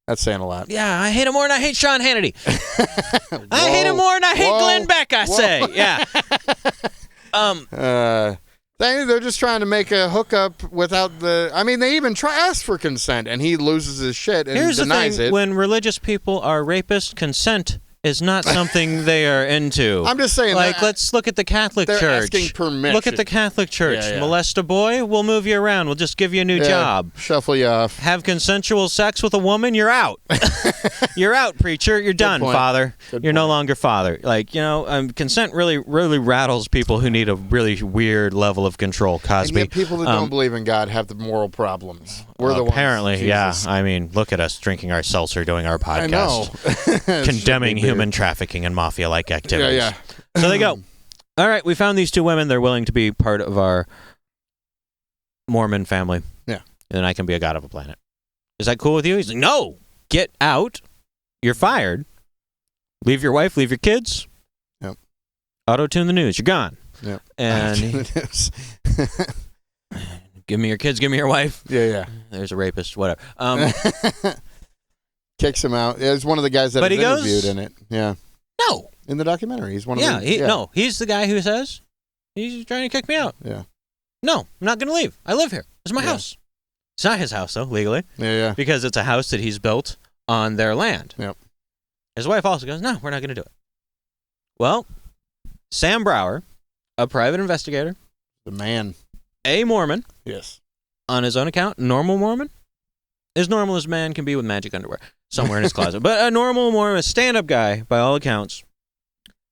That's saying a lot. Yeah, I hate him more than I hate Sean Hannity. I hate him more than I hate Glenn Beck, I say. Yeah. They're just trying to make a hookup without they even ask for consent, and he loses his shit and denies the thing, when religious people are rapists, consent is not something they are into. I'm just saying, let's look at the Catholic Church. They're asking permission. Look at the Catholic Church. Yeah. Molest a boy, we'll move you around. We'll just give you a new job. Shuffle you off. Have consensual sex with a woman, you're out. You're out, preacher. You're done, Father. You're no longer Father. Consent really, really rattles people who need a really weird level of control, Cosby. And yet people that don't believe in God have the moral problems. We're the ones. Apparently, yeah. I mean, look at us drinking our seltzer, doing our podcast. I know. Condemning human trafficking and mafia-like activities. Yeah. So they go, all right, we found these 2 women. They're willing to be part of our Mormon family. Yeah. And I can be a god of a planet. Is that cool with you? He's like, no, get out. You're fired. Leave your wife, leave your kids. Yep. Auto-tune the news. You're gone. Yep. And give me your kids, give me your wife. Yeah. There's a rapist, whatever. Kicks him out. Yeah, he's one of the guys that interviewed in it. Yeah. No. In the documentary. He's one of them. No, he's the guy who says, he's trying to kick me out. Yeah. No, I'm not going to leave. I live here. It's my house. It's not his house, though, legally. Yeah. Because it's a house that he's built on their land. Yep. His wife also goes, no, we're not going to do it. Well, Sam Brower, a private investigator. The man. A Mormon. Yes. On his own account, normal Mormon. As normal as man can be with magic underwear somewhere in his closet. But a normal Mormon, a stand-up guy, by all accounts,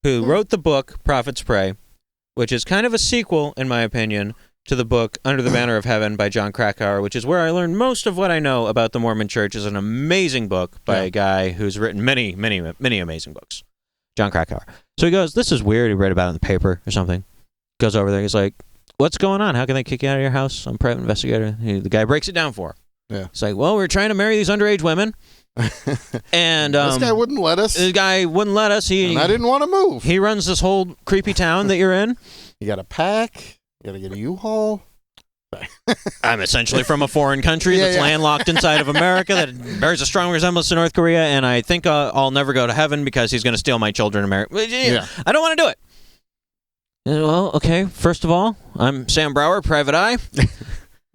who wrote the book Prophets Pray, which is kind of a sequel, in my opinion, to the book Under the Banner of Heaven by John Krakauer, which is where I learned most of what I know about the Mormon Church. Is an amazing book by a guy who's written many, many, many amazing books. John Krakauer. So he goes, this is weird. He read about it in the paper or something. Goes over there. He's like, what's going on? How can they kick you out of your house? I'm a private investigator. The guy breaks it down for him. Yeah. It's like, well, we're trying to marry these underage women. And this guy wouldn't let us. And I didn't want to move. He runs this whole creepy town that you're in. You got to pack. You got to get a U-Haul. I'm essentially from a foreign country that's landlocked inside of America that bears a strong resemblance to North Korea, and I think I'll never go to heaven because he's going to steal my children in America. I don't want to do it. Well, okay, first of all, I'm Sam Brower, private eye.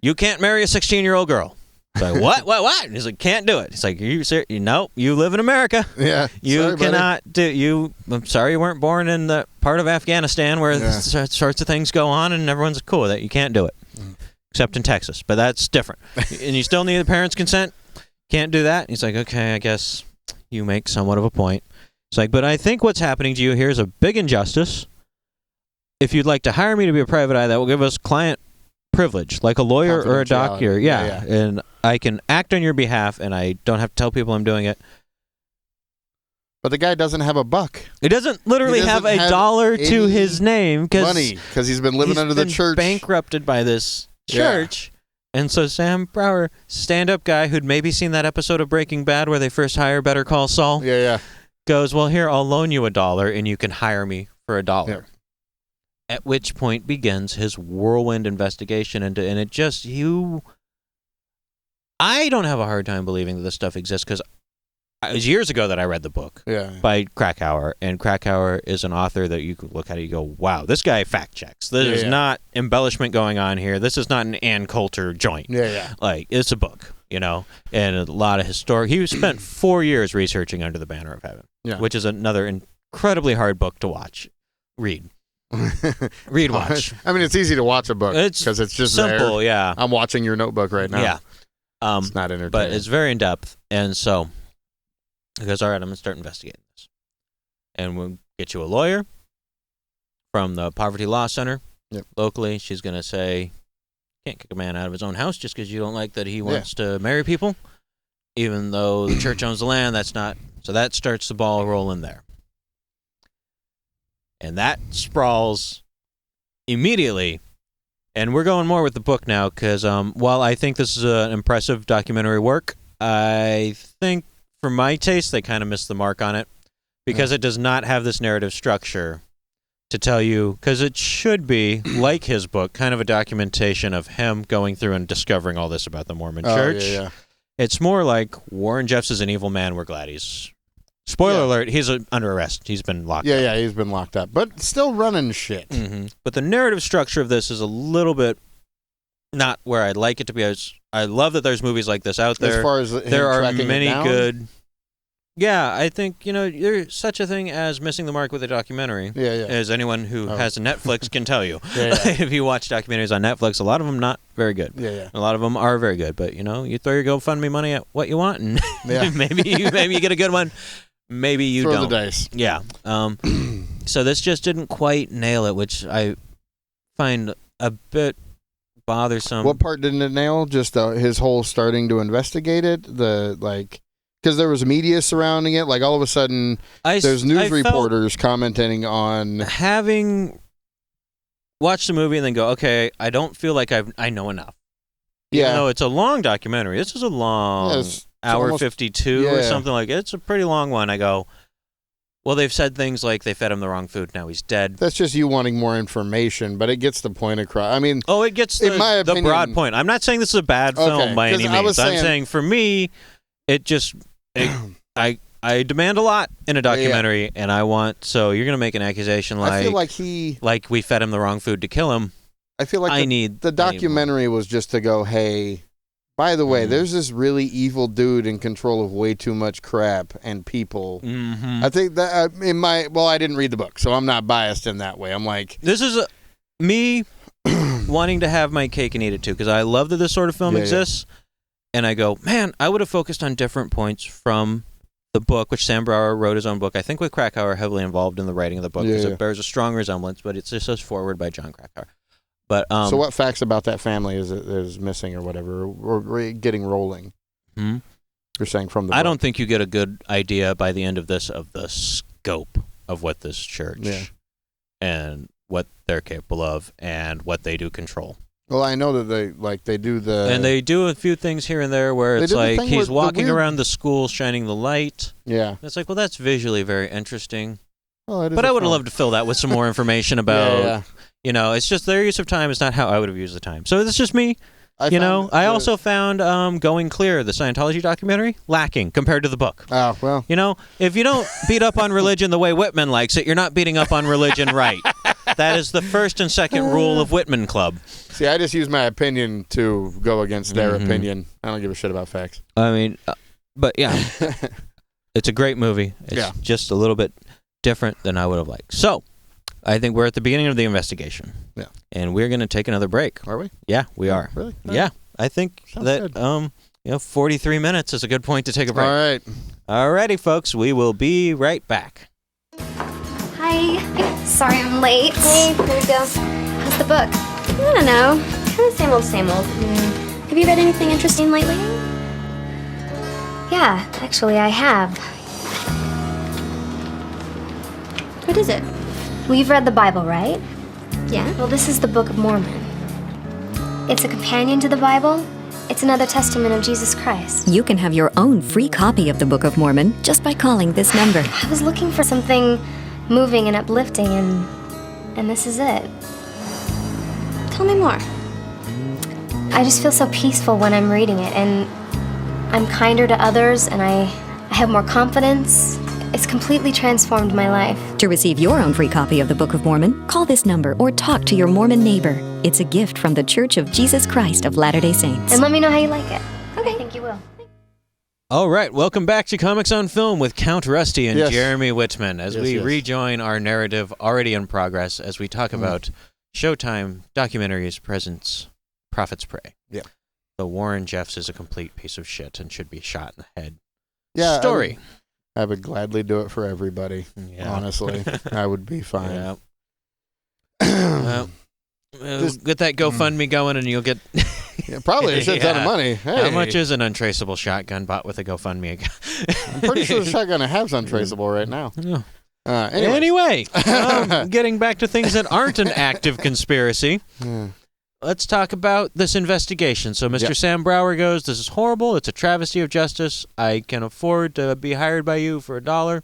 You can't marry a 16-year-old girl. It's like, what? And he's like, can't do it. He's like, no, you live in America. Yeah. You cannot do, I'm sorry you weren't born in the part of Afghanistan where these sorts of things go on and everyone's cool with it. You can't do it. Except in Texas, but that's different. And you still need the parents' consent? Can't do that? He's like, okay, I guess you make somewhat of a point. It's like, but I think what's happening to you here is a big injustice. If you'd like to hire me to be a private eye, that will give us client privilege, like a lawyer or a doctor. Yeah. And I can act on your behalf, and I don't have to tell people I'm doing it. But the guy doesn't have a buck. He doesn't literally have a dollar to his name because he's been living under the church, bankrupted by this church. And so Sam Brower, stand-up guy who'd maybe seen that episode of Breaking Bad where they first hire Better Call Saul, goes, well, here, I'll loan you $1 and you can hire me for $1. Yeah. At which point begins his whirlwind investigation into, and it just, I don't have a hard time believing that this stuff exists because it was years ago that I read the book by Krakauer, and Krakauer is an author that you could look at it and you go, wow, this guy fact checks. There's not embellishment going on here. This is not an Ann Coulter joint. Like, it's a book, and a lot of historic. He spent 4 years researching Under the Banner of Heaven, which is another incredibly hard book to read. Watch. I mean, it's easy to watch a book because it's just simple. there. Yeah, I'm watching your notebook right now. It's not entertaining, but it's very in depth, and so he goes, all right, I'm gonna start investigating this, and we'll get you a lawyer from the Poverty Law Center locally. She's gonna say, can't kick a man out of his own house just because you don't like that he wants to marry people, even though the church owns the land. That's not. So that starts the ball rolling there. And that sprawls immediately. And we're going more with the book now because while I think this is an impressive documentary work, I think for my taste, they kind of missed the mark on it because it does not have this narrative structure to tell you, because it should be, like his book, kind of a documentation of him going through and discovering all this about the Mormon church. It's more like Warren Jeffs is an evil man. We're glad he's... Spoiler alert, he's under arrest. He's been locked up. Yeah, he's been locked up. But still running shit. Mm-hmm. But the narrative structure of this is a little bit not where I'd like it to be. I love that there's movies like this out there. As far as there are many good... Yeah, I think, there's such a thing as missing the mark with a documentary. As anyone who has a Netflix can tell you. If you watch documentaries on Netflix, a lot of them not very good. A lot of them are very good. But, you throw your GoFundMe money at what you want, and maybe you get a good one. Maybe you Throw don't. The dice. Yeah. So this just didn't quite nail it, which I find a bit bothersome. What part didn't it nail? Just his whole starting to investigate it? Because there was media surrounding it. Like, all of a sudden, there's news reporters commenting on... Having watched the movie and then go, okay, I don't feel like I know enough. Even though it's a long documentary. This is a long... hour almost, 52 or something like that. It's a pretty long one. I go, well, they've said things like they fed him the wrong food, now he's dead. That's just you wanting more information, but it gets the point across. I mean, it gets the broad point. I'm not saying this is a bad film by any means. I'm saying for me, it just, I demand a lot in a documentary, and I want, so you're going to make an accusation like, I feel like we fed him the wrong food to kill him. I feel like the documentary was just to go, hey, by the way, there's this really evil dude in control of way too much crap and people. I think that I didn't read the book, so I'm not biased in that way. I'm like... This is me wanting to have my cake and eat it too, because I love that this sort of film exists, and I go, man, I would have focused on different points from the book, which Sam Brower wrote his own book. I think with Krakauer heavily involved in the writing of the book, because it bears a strong resemblance, but it's just as forward by John Krakauer. But, so what facts about that family is missing or whatever, or getting rolling? You're saying from the book. I don't think you get a good idea by the end of this of the scope of what this church and what they're capable of and what they do control. Well, I know that they do the... And they do a few things here and there where it's like he's walking around the school shining the light. Yeah. And it's like, well, that's visually very interesting. But I would have loved to fill that with some more information about... You know, it's just their use of time is not how I would have used the time. So it's just me. I also found Going Clear, the Scientology documentary, lacking compared to the book. Oh, well. You know, if you don't beat up on religion the way Whitman likes it, you're not beating up on religion right. That is the first and second rule of Whitman Club. See, I just use my opinion to go against their opinion. I don't give a shit about facts. I mean, but yeah, it's a great movie. It's just a little bit different than I would have liked. So, I think we're at the beginning of the investigation. Yeah. And we're going to take another break. Are we? Yeah, we are. Really? Yeah. I think Sounds that good. 43 minutes is a good point to take a break. All right. Alrighty, folks. We will be right back. Hi. Sorry I'm late. Hey, here we go. How's the book? I don't know. Kind of same old, same old. Have you read anything interesting lately? Yeah, actually I have. What is it? Well, you've read the Bible, right? Yeah? Well, this is the Book of Mormon. It's a companion to the Bible. It's another testament of Jesus Christ. You can have your own free copy of the Book of Mormon just by calling this number. I was looking for something moving and uplifting, and this is it. Tell me more. I just feel so peaceful when I'm reading it, and I'm kinder to others, and I have more confidence. It's completely transformed my life. To receive your own free copy of the Book of Mormon, call this number or talk to your Mormon neighbor. It's a gift from the Church of Jesus Christ of Latter-day Saints. And let me know how you like it. Okay. I think you will. All right, welcome back to Comics on Film with Count Rusty and Yes. Jeremy Whitman as we Yes. rejoin our narrative already in progress as we talk about Showtime, documentaries, presents, Prophet's Prey. Yeah. The Warren Jeffs is a complete piece of shit and should be shot in the head. Yeah. Story. I would gladly do it for everybody. Yeah. Honestly, I would be fine. Yeah. Well, get that GoFundMe going and you'll get... Yeah, probably a shit ton of money. Hey, How much is an untraceable shotgun bought with a GoFundMe account? I'm pretty sure the shotgun I have is untraceable right now. Yeah. Anyway. Anyway, getting back to things that aren't an active conspiracy, let's talk about this investigation. So Mr. Yep. Sam Brower goes, this is horrible. It's a travesty of justice. I can afford to be hired by you for $1,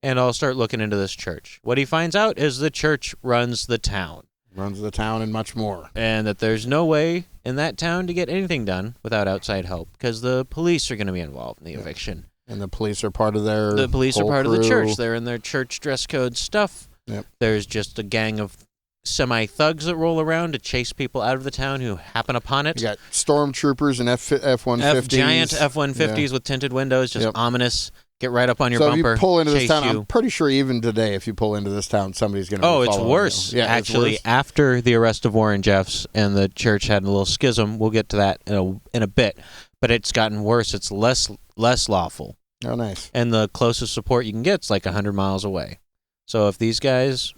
and I'll start looking into this church. What he finds out is the church runs the town. Runs the town and much more. And that there's no way in that town to get anything done without outside help because the police are going to be involved in the eviction. And the police are part of their The police are whole part of the crew. church. They're in their church dress code stuff. Yep. There's just a gang of semi-thugs that roll around to chase people out of the town who happen upon it. You got stormtroopers and F-150s. Giant F-150s with tinted windows, just ominous. Get right up on your so bumper. if you pull into this chase town, you. I'm pretty sure even today, if you pull into this town, somebody's going to Oh, it's worse. you. Yeah, Actually, it's worse. after the arrest of Warren Jeffs and the church had a little schism, we'll get to that in a bit. But it's gotten worse. It's less lawful. Oh, nice. And the closest support you can get is like 100 miles away. So if these guys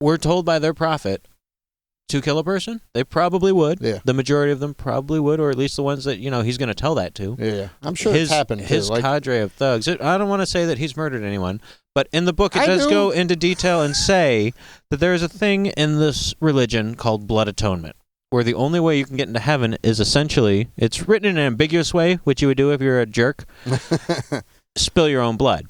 were told by their prophet to kill a person, they probably would. Yeah. The majority of them probably would, or at least the ones that, he's going to tell that to. Yeah. I'm sure it's happened too. His cadre of thugs. I don't want to say that he's murdered anyone, but in the book it does go into detail and say that there is a thing in this religion called blood atonement, where the only way you can get into heaven is essentially, it's written in an ambiguous way, which you would do if you're a jerk, spill your own blood.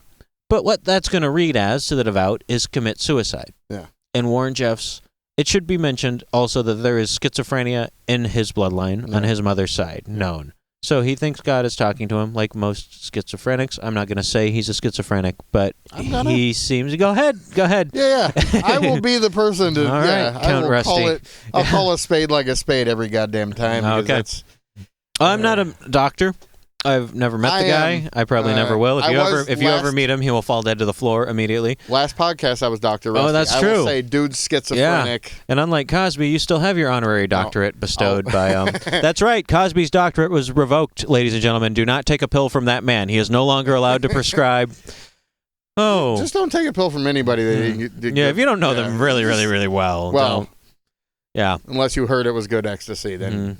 But what that's going to read as to the devout is commit suicide. Yeah. And Warren Jeffs, it should be mentioned also that there is schizophrenia in his bloodline on his mother's side, known. So he thinks God is talking to him like most schizophrenics. I'm not going to say he's a schizophrenic, but he seems to... Go ahead. Yeah. I will be the person to... All right, Count I will Rusty. I'll call a spade like a spade every goddamn time. Okay. I'm not a doctor. I've never met the guy. I probably never will. If you ever meet him, he will fall dead to the floor immediately. Last podcast, I was Dr. Rusty. Oh, that's I true. will say, dude's schizophrenic. Yeah. And unlike Cosby, you still have your honorary doctorate bestowed by... That's right. Cosby's doctorate was revoked, ladies and gentlemen. Do not take a pill from that man. He is no longer allowed to prescribe... Oh. Just don't take a pill from anybody. If you don't know them really, really, really well. Well, yeah. Unless you heard it was good ecstasy, then,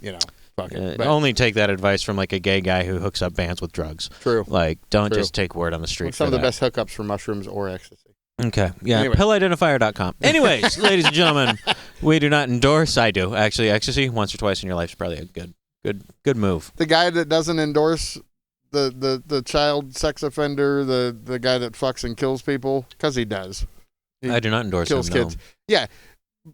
fuck it. Only take that advice from like a gay guy who hooks up bands with drugs. True. Like, don't True. just take word on the street. Some of the best hookups for mushrooms or ecstasy. Okay. Yeah. Anyway. Pillidentifier.com. Anyways, ladies and gentlemen, we do not endorse. I do actually. Ecstasy once or twice in your life is probably a good move. The guy that doesn't endorse the child sex offender, the guy that fucks and kills people, because he does. I do not endorse kills him. kids. Yeah.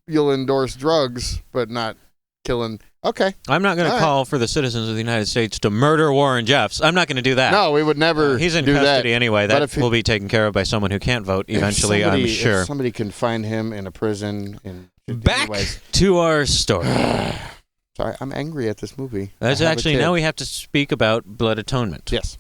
you'll endorse drugs, but not killing. Okay. I'm not going to call for the citizens of the United States to murder Warren Jeffs. I'm not going to do that. No, we would never. He's in do custody that. anyway. That will be taken care of by someone who can't vote eventually, I'm sure. If somebody can find him in a prison. Back to our story. Sorry, I'm angry at this movie. That's actually, now we have to speak about blood atonement. Yes.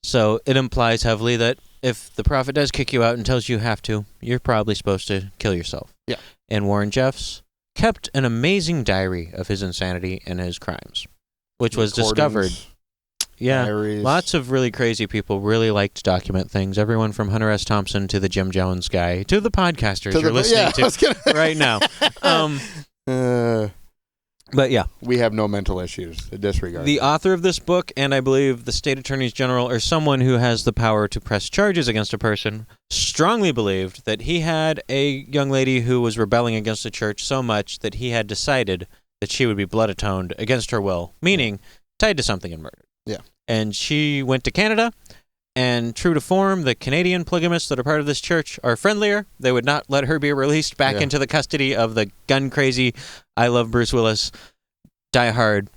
So it implies heavily that if the prophet does kick you out and tells you have to, you're probably supposed to kill yourself. Yeah. And Warren Jeffs kept an amazing diary of his insanity and his crimes, which was discovered. Yeah, diaries. Lots of really crazy people really like to document things. Everyone from Hunter S. Thompson to the Jim Jones guy to the podcasters you're listening to right now. But yeah. We have no mental issues. Disregard. The author of this book, and I believe the state attorneys general, or someone who has the power to press charges against a person, strongly believed that he had a young lady who was rebelling against the church so much that he had decided that she would be blood atoned against her will, meaning tied to something and murdered. Yeah. And she went to Canada, and true to form, the Canadian polygamists that are part of this church are friendlier. They would not let her be released back into the custody of the gun-crazy, I love Bruce Willis, diehard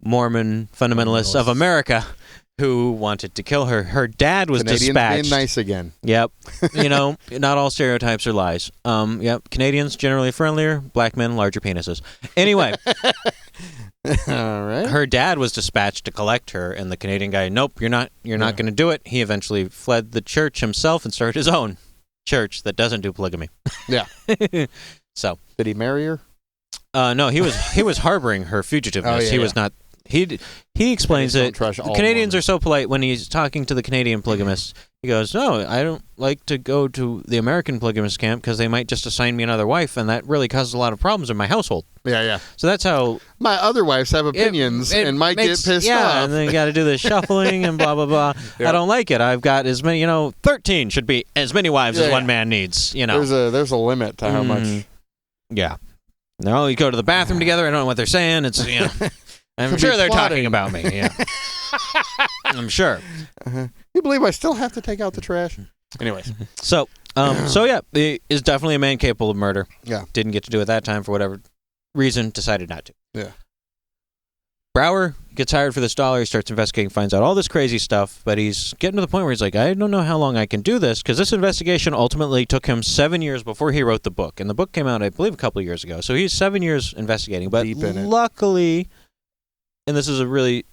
Mormon fundamentalists of America who wanted to kill her. Her dad was Canadians dispatched. Being nice again. Yep. Not all stereotypes are lies. Yep. Canadians generally friendlier, black men larger penises. Anyway. All right. Her dad was dispatched to collect her, and the Canadian guy, nope, you're not going to do it. He eventually fled the church himself and started his own church that doesn't do polygamy. Yeah. So, did he marry her? No, he was harboring her fugitiveness. He was not. He explains that Canadians are so polite when he's talking to the Canadian polygamists. He goes, "No, I don't like to go to the American polygamist camp because they might just assign me another wife, and that really causes a lot of problems in my household." Yeah. So that's how my other wives have opinions and might get pissed off. Yeah, and then you got to do the shuffling and blah blah blah. I don't like it. I've got as many. 13 should be as many wives as one man needs. There's a limit to how much. Yeah. No, you go to the bathroom together. I don't know what they're saying. It's I'm sure they're talking about me. Yeah. I'm sure. You believe I still have to take out the trash? Anyways. So yeah, he is definitely a man capable of murder. Yeah. Didn't get to do it that time for whatever reason, decided not to. Yeah. Brower gets hired for this dollar. He starts investigating, finds out all this crazy stuff, but he's getting to the point where he's like, I don't know how long I can do this, because this investigation ultimately took him 7 years before he wrote the book. And the book came out, I believe, a couple of years ago. So he's 7 years investigating. But luckily, and this is a really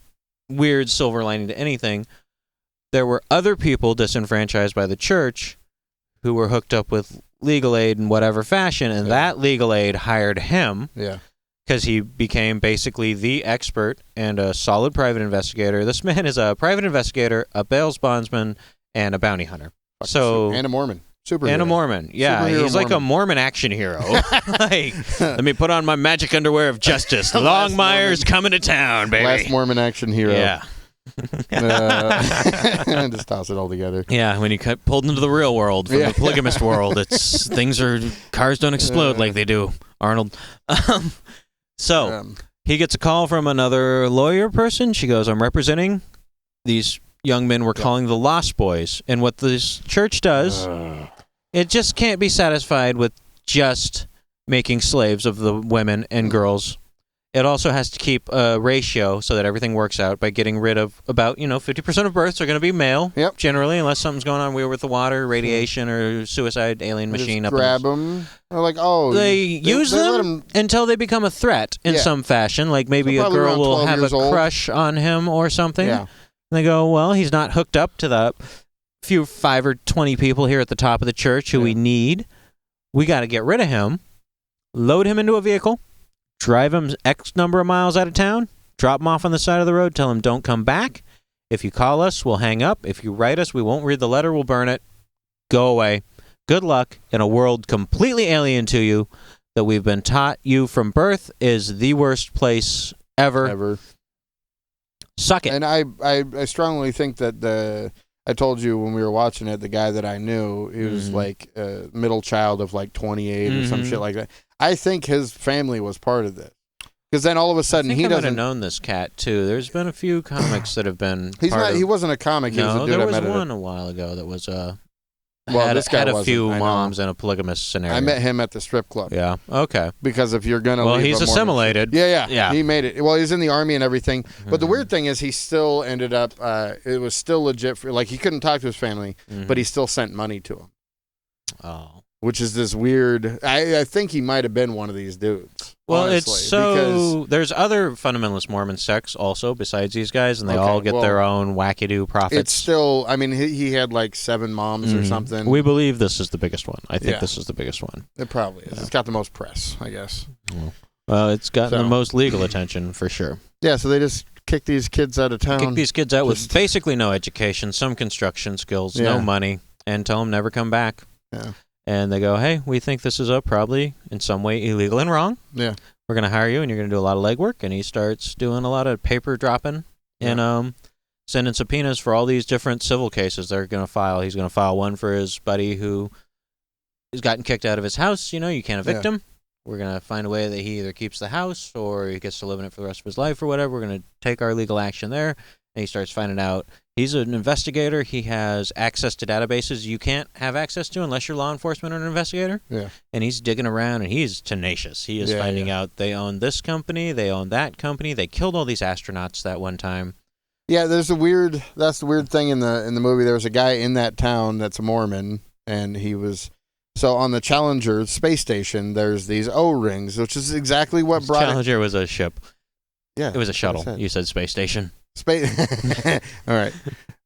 weird silver lining to anything, there were other people disenfranchised by the church who were hooked up with legal aid in whatever fashion, and that legal aid hired him. Yeah. Because he became basically the expert and a solid private investigator. This man is a private investigator, a bail bondsman, and a bounty hunter. And a Mormon. Superhero. And a Mormon. Yeah, he's like a Mormon action hero. Let me put on my magic underwear of justice. Longmire's coming to town, baby. Last Mormon action hero. Yeah. Just toss it all together. Yeah, when you pulled into the real world from the polygamist world, cars don't explode like they do, Arnold. So he gets a call from another lawyer person. She goes, I'm representing these young men we're calling the Lost Boys. And what this church does, it just can't be satisfied with just making slaves of the women and girls. It also has to keep a ratio so that everything works out by getting rid of about, 50% of births are going to be male, generally, unless something's going on with the water, radiation, or suicide alien machine. Just grab them. They're like, they use them until they become a threat in some fashion. Like maybe a girl will have a crush on him or something. Yeah. And they go, well, he's not hooked up to the few 5 or 20 people here at the top of the church who we need. We got to get rid of him, load him into a vehicle, drive him X number of miles out of town, drop him off on the side of the road, tell him don't come back. If you call us, we'll hang up. If you write us, we won't read the letter, we'll burn it. Go away. Good luck in a world completely alien to you that we've been taught you from birth is the worst place ever. Suck it. And I strongly think that I told you when we were watching it, the guy that I knew, he was like a middle child of like 28 or some shit like that. I think his family was part of this. Because then all of a sudden he doesn't. I might have known this cat too. There's been a few comics that have been. He wasn't a comic. He was a dude there I was met one a while ago that was Well, this guy had a wasn't, few I know. moms in a polygamous scenario. I met him at the strip club. Yeah. Okay. Because if you're gonna, Well, leave he's a Mormon- assimilated. Yeah. He made it. Well, he's in the army and everything. But the Mhm. weird thing is, he still ended up. It was still legit. Like he couldn't talk to his family, but he still sent money to him. Oh. Which is this weird. I think he might have been one of these dudes. Well, honestly, it's so. There's other fundamentalist Mormon sects also besides these guys, and they all get their own wackadoo prophets. It's still. I mean, he had like 7 moms or something. We believe this is the biggest one. I think this is the biggest one. It probably is. It's got the most press, I guess. Well, it's gotten the most legal attention for sure. Yeah, so they just kick these kids out of town. Kick these kids out with basically no education, some construction skills, no money, and tell them never come back. Yeah. And they go, hey, we think this is probably in some way illegal and wrong. Yeah. We're going to hire you, and you're going to do a lot of legwork. And he starts doing a lot of paper dropping and sending subpoenas for all these different civil cases they're going to file. He's going to file one for his buddy who has gotten kicked out of his house. You know, you can't evict him. We're going to find a way that he either keeps the house or he gets to live in it for the rest of his life or whatever. We're going to take our legal action there. And he starts finding out he's an investigator. He has access to databases you can't have access to unless you're law enforcement or an investigator. Yeah. And he's digging around, and he's tenacious. He is finding out they own this company, they own that company. They killed all these astronauts that one time. Yeah, that's the weird thing in the movie. There was a guy in that town that's a Mormon, and he was... So on the Challenger space station, there's these O-rings, which is exactly what brought Challenger was a ship. Yeah. It was a shuttle. You said space station. Space. All right.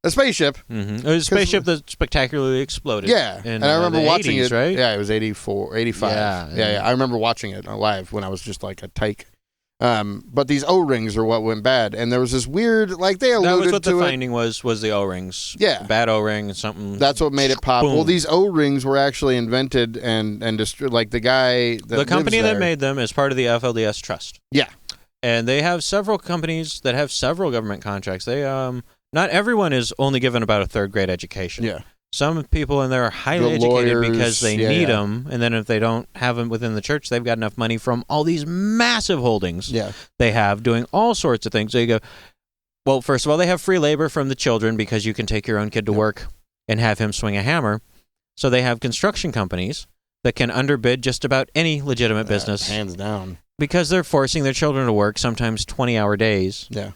A spaceship. Mm-hmm. It was a spaceship that spectacularly exploded. Yeah. In, and I remember watching 80s, it. Right? Yeah, it was 84, 85. Yeah. I remember watching it live when I was just like a tyke. But these O-rings are what went bad. And there was this weird, like they alluded to it. That was what the finding was the O-rings. Yeah. Bad O-ring, something. That's what made it pop. Boom. Well, these O-rings were actually invented and like the guy that the company lives that there, made them is part of the FLDS Trust. Yeah. And they have several companies that have several government contracts. They not everyone is only given about a third-grade education. Yeah. Some people in there are highly The educated lawyers, because they need them, and then if they don't have them within the church, they've got enough money from all these massive holdings they have doing all sorts of things. So you go, well, first of all, they have free labor from the children because you can take your own kid to work and have him swing a hammer. So they have construction companies that can underbid just about any legitimate business. Hands down. Because they're forcing their children to work sometimes 20-hour days. Yeah.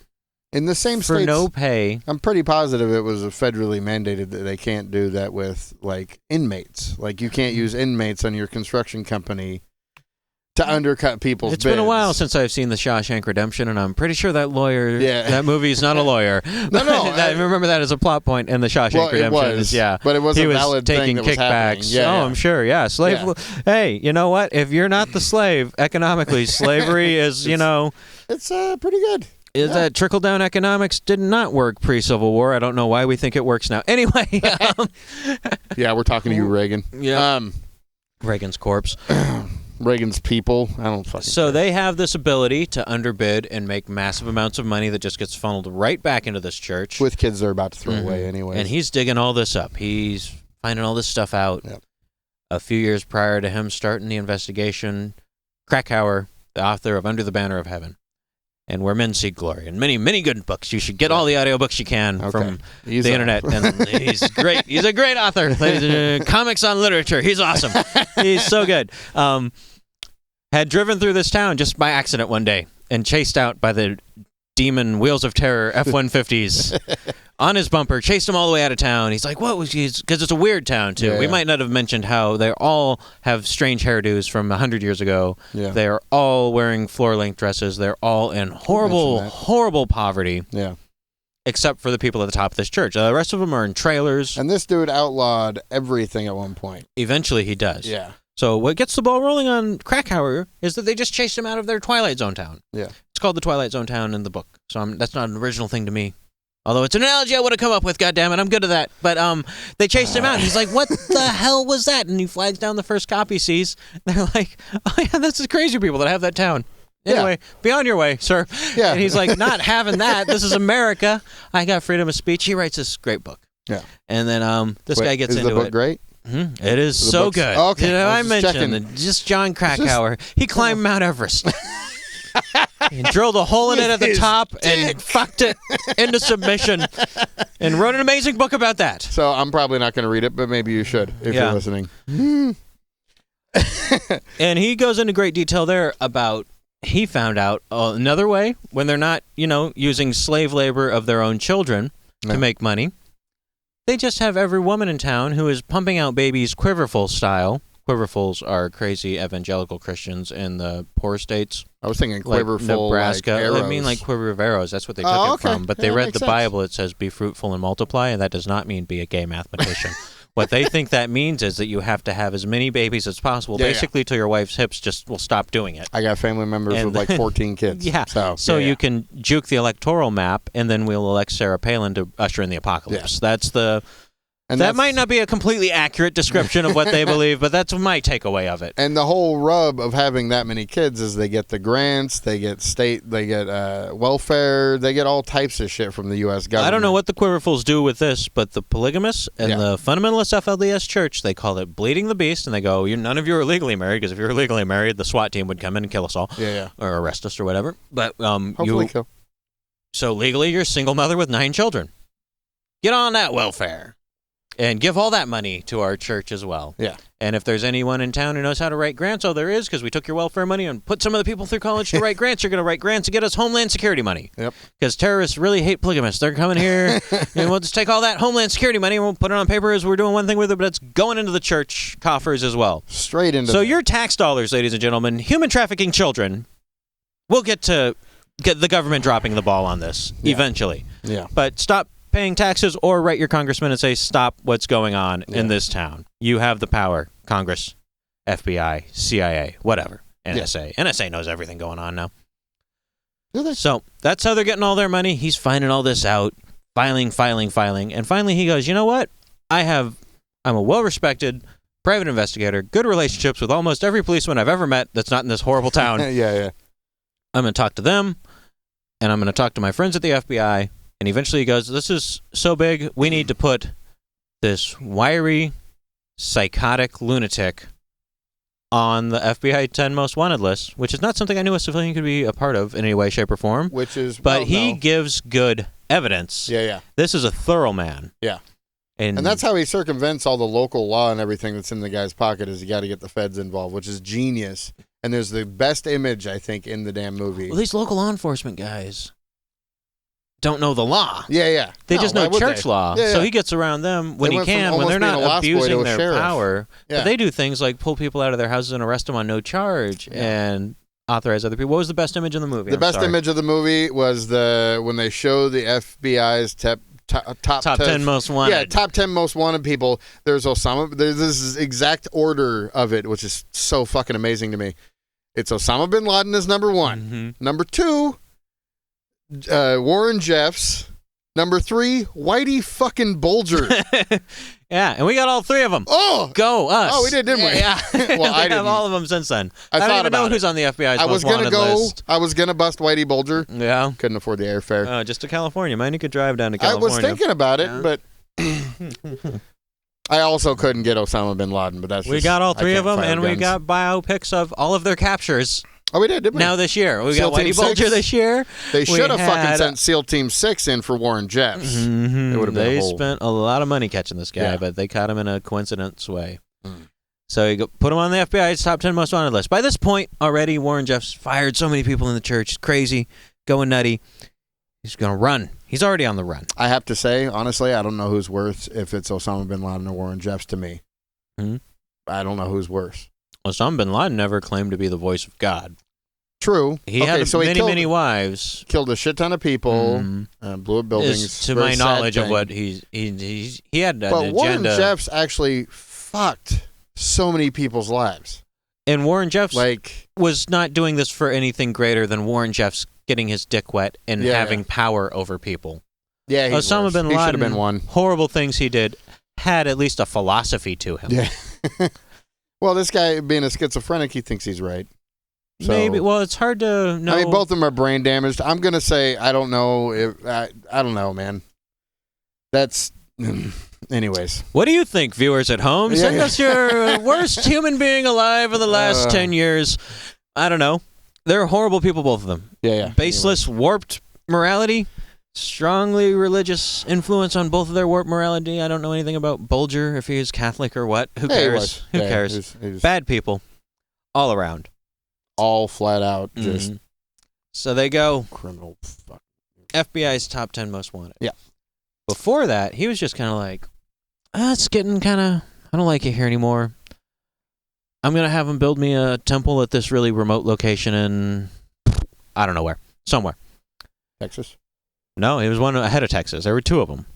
In the same for states, no pay. I'm pretty positive it was federally mandated that they can't do that with like inmates. Like you can't use inmates on your construction company to undercut people's It's been a bids. while since I've seen The Shawshank Redemption, and I'm pretty sure that lawyer, that movie's not a lawyer. No. I remember that as a plot point in The Shawshank Redemption. It was, but it was he a was valid taking thing that was happening. kickbacks. Yeah, I'm sure. Yeah, Hey, you know what? If you're not the slave, economically, slavery is, it's pretty good. That trickle-down economics did not work pre-Civil War. I don't know why we think it works now. Anyway. Yeah, we're talking to you, Reagan. Yeah. Reagan's corpse. Reagan's people. I don't fucking So they have this ability to underbid and make massive amounts of money that just gets funneled right back into this church. With kids they're about to throw away anyway. And he's digging all this up. He's finding all this stuff out. Yep. A few years prior to him starting the investigation, Krakauer, the author of Under the Banner of Heaven, and Where Men Seek Glory, and many, many good books. You should get all the audiobooks you can from the internet. And he's great. He's a great author. Comics on literature. He's awesome. He's so good. Had driven through this town just by accident one day and chased out by the demon Wheels of Terror F-150s on his bumper, chased him all the way out of town. He's like, what was he? Because it's a weird town, too. We might not have mentioned how they all have strange hairdos from 100 years ago. Yeah. They're all wearing floor-length dresses. They're all in horrible, horrible poverty. Yeah. Except for the people at the top of this church. The rest of them are in trailers. And this dude outlawed everything at one point. Eventually he does. Yeah. So what gets the ball rolling on Krakauer is that they just chased him out of their Twilight Zone town. Yeah. It's called the Twilight Zone town in the book. So that's not an original thing to me. Although it's an analogy I would have come up with, goddammit, I'm good at that. But they chased him out, and he's like, what the hell was that? And he flags down the first cop he sees. They're like, oh yeah, that's the crazy people that have that town. Anyway, be on your way, sir. Yeah. And he's like, not having that. This is America. I got freedom of speech. He writes this great book. Yeah. And then this guy gets into it. Is the book great? Mm-hmm. It is so good. Okay. I mentioned just John Krakauer. He climbed Mount Everest. He drilled a hole in it at the top and fucked it into submission and wrote an amazing book about that. So I'm probably not going to read it, but maybe you should if you're listening. And he goes into great detail there about he found out another way when they're not, using slave labor of their own children to make money. They just have every woman in town who is pumping out babies quiverful style. Quiverfuls are crazy evangelical Christians in the poor states. I was thinking like quiverful, Nebraska. like arrows. I mean, like quiver of arrows. That's what they took it from. But they read the Bible. It says, be fruitful and multiply, and that does not mean be a gay mathematician. What they think that means is that you have to have as many babies as possible, basically till your wife's hips just will stop doing it. I got family members with like 14 kids. So you can juke the electoral map, and then we'll elect Sarah Palin to usher in the apocalypse. That's the... And that might not be a completely accurate description of what they believe, but that's my takeaway of it. And the whole rub of having that many kids is they get the grants, they get welfare, they get all types of shit from the U.S. government. I don't know what the Quiverfuls do with this, but the polygamists and the fundamentalist FLDS church, they call it bleeding the beast, and they go, none of you are legally married, because if you were legally married, the SWAT team would come in and kill us all. Or arrest us or whatever. But hopefully kill. So legally, you're a single mother with 9 children. Get on that welfare. And give all that money to our church as well. Yeah. And if there's anyone in town who knows how to write grants, there is, because we took your welfare money and put some of the people through college to write grants. You're going to write grants to get us Homeland Security money. Yep. Because terrorists really hate polygamists. They're coming here, and we'll just take all that Homeland Security money and we'll put it on paper as we're doing one thing with it, but it's going into the church coffers as well. Straight into So your tax dollars, ladies and gentlemen, human trafficking children, we'll get the government dropping the ball on this eventually. Yeah. But stop paying taxes, or write your congressman and say, stop what's going on in this town. You have the power. Congress, FBI, CIA, whatever. NSA. NSA knows everything going on now. So that's how they're getting all their money. He's finding all this out, filing. And finally he goes, you know what? I'm a well-respected private investigator, good relationships with almost every policeman I've ever met that's not in this horrible town. I'm going to talk to them, and I'm going to talk to my friends at the FBI. And eventually he goes, this is so big, we need to put this wiry, psychotic lunatic on the FBI 10 Most Wanted list, which is not something I knew a civilian could be a part of in any way, shape, or form. But he gives good evidence. This is a thorough man. And that's how he circumvents all the local law and everything that's in the guy's pocket, is you got to get the feds involved, which is genius. And there's the best image, I think, in the damn movie. Well, these local law enforcement guys don't know the law. They just know church law. So he gets around them when he can, when they're not abusing their power. But they do things like pull people out of their houses and arrest them on no charge and authorize other people. What was the best image in the movie? The best image of the movie was when they show the FBI's top 10 most wanted. Yeah, top 10 most wanted people. There's Osama. There's this exact order of it, which is so fucking amazing to me. It's Osama bin Laden is number 1. Number 2, Warren Jeffs. Number 3, Whitey fucking Bulger. And we got all 3 of them. Oh, go us! Oh, we did, didn't we? Yeah. Well, I didn't have all of them since then. I don't thought even know who's on the FBI's most wanted list. I was gonna bust Whitey Bulger. Yeah, couldn't afford the airfare. Just to California, man. You could drive down to California. I was thinking about it, but I also couldn't get Osama bin Laden. But that's we got all 3 of them, and we got biopics of all of their captures. Oh, we did, didn't we? Now this year. We got Whitey Bulger this year. They should have fucking sent SEAL Team 6 in for Warren Jeffs. It would have been They spent a lot of money catching this guy, but they caught him in a coincidence way. So you put him on the FBI's top 10 most wanted list. By this point, already, Warren Jeffs fired so many people in the church. It's crazy, going nutty. He's going to run. He's already on the run. I have to say, honestly, I don't know who's worse, if it's Osama bin Laden or Warren Jeffs to me. I don't know who's worse. Osama bin Laden never claimed to be the voice of God. True. He had many wives. Killed a shit ton of people. Blew up buildings. To my knowledge of what he had an agenda. Warren Jeffs actually fucked so many people's lives. And Warren Jeffs was not doing this for anything greater than Warren Jeffs getting his dick wet and having power over people. Yeah, Osama bin Laden, he should have been one. Horrible things he did had at least a philosophy to him. Yeah. Well, this guy being a schizophrenic, he thinks he's right. So, maybe. Well, it's hard to know. I mean, both of them are brain damaged. I'm gonna say I don't know. I don't know, man. That's. Anyways. What do you think, viewers at home? Send us your worst human being alive in the last 10 years. I don't know. They're horrible people, both of them. Yeah. Baseless, warped morality. Strongly religious influence on both of their warped morality. I don't know anything about Bulger, if he's Catholic or what. Who cares? Who cares? He was Bad people. All around. all flat out just So they go criminal. Fuck. FBI's top 10 most wanted. Yeah. Before that, he was just kind of like, it's getting kind of, I don't like it here anymore. I'm going to have them build me a temple at this really remote location in, I don't know where, somewhere. Texas? No, it was one ahead of Texas. There were two of them.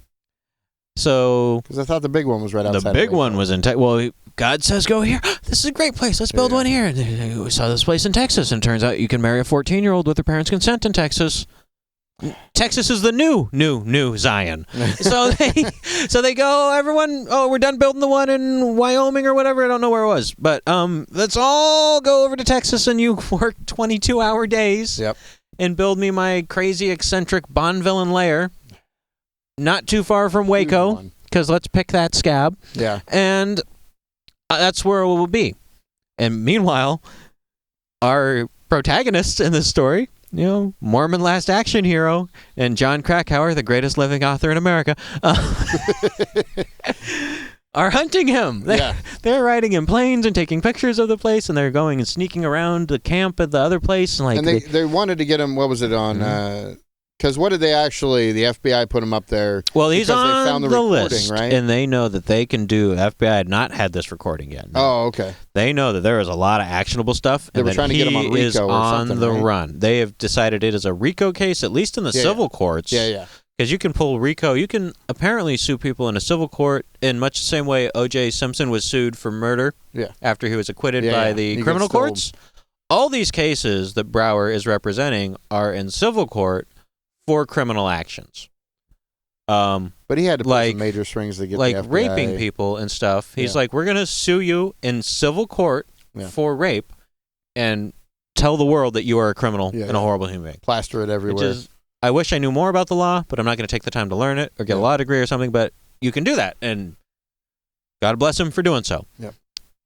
So... Because I thought the big one was right outside. The big one was in Texas. Well, God says, go here. This is a great place. Let's build one here. And we saw this place in Texas, and it turns out you can marry a 14-year-old with her parents' consent in Texas. Texas is the new Zion. So they go, everyone, we're done building the one in Wyoming or whatever. I don't know where it was. But let's all go over to Texas, and you work 22-hour days. Yep. And build me my crazy, eccentric Bond villain lair. Not too far from Waco, because let's pick that scab. Yeah. And that's where it will be. And meanwhile, our protagonist in this story, Mormon last action hero, and John Krakauer, the greatest living author in America, are hunting him. They're riding in planes and taking pictures of the place, and they're going and sneaking around the camp at the other place. And they wanted to get him, what was it on... Because what did they actually, the FBI put him up there? Well, he's on they found the recording, list, right? and they know that they can do, FBI had not had this recording yet. No. Oh, okay. They know that there is a lot of actionable stuff, They and were trying to get him on RICO is or on something, the right? run. They have decided it is a RICO case, at least in the civil courts. Yeah. Because you can pull RICO. You can apparently sue people in a civil court in much the same way O.J. Simpson was sued for murder after he was acquitted by the criminal courts. All these cases that Brower is representing are in civil court for criminal actions. But he had to put some major strings to get the FBI. Raping people and stuff. He's like, we're going to sue you in civil court for rape and tell the world that you are a criminal and a horrible human being. Plaster it everywhere. I wish I knew more about the law, but I'm not going to take the time to learn it or get a law degree or something, but you can do that, and God bless him for doing so. Yep.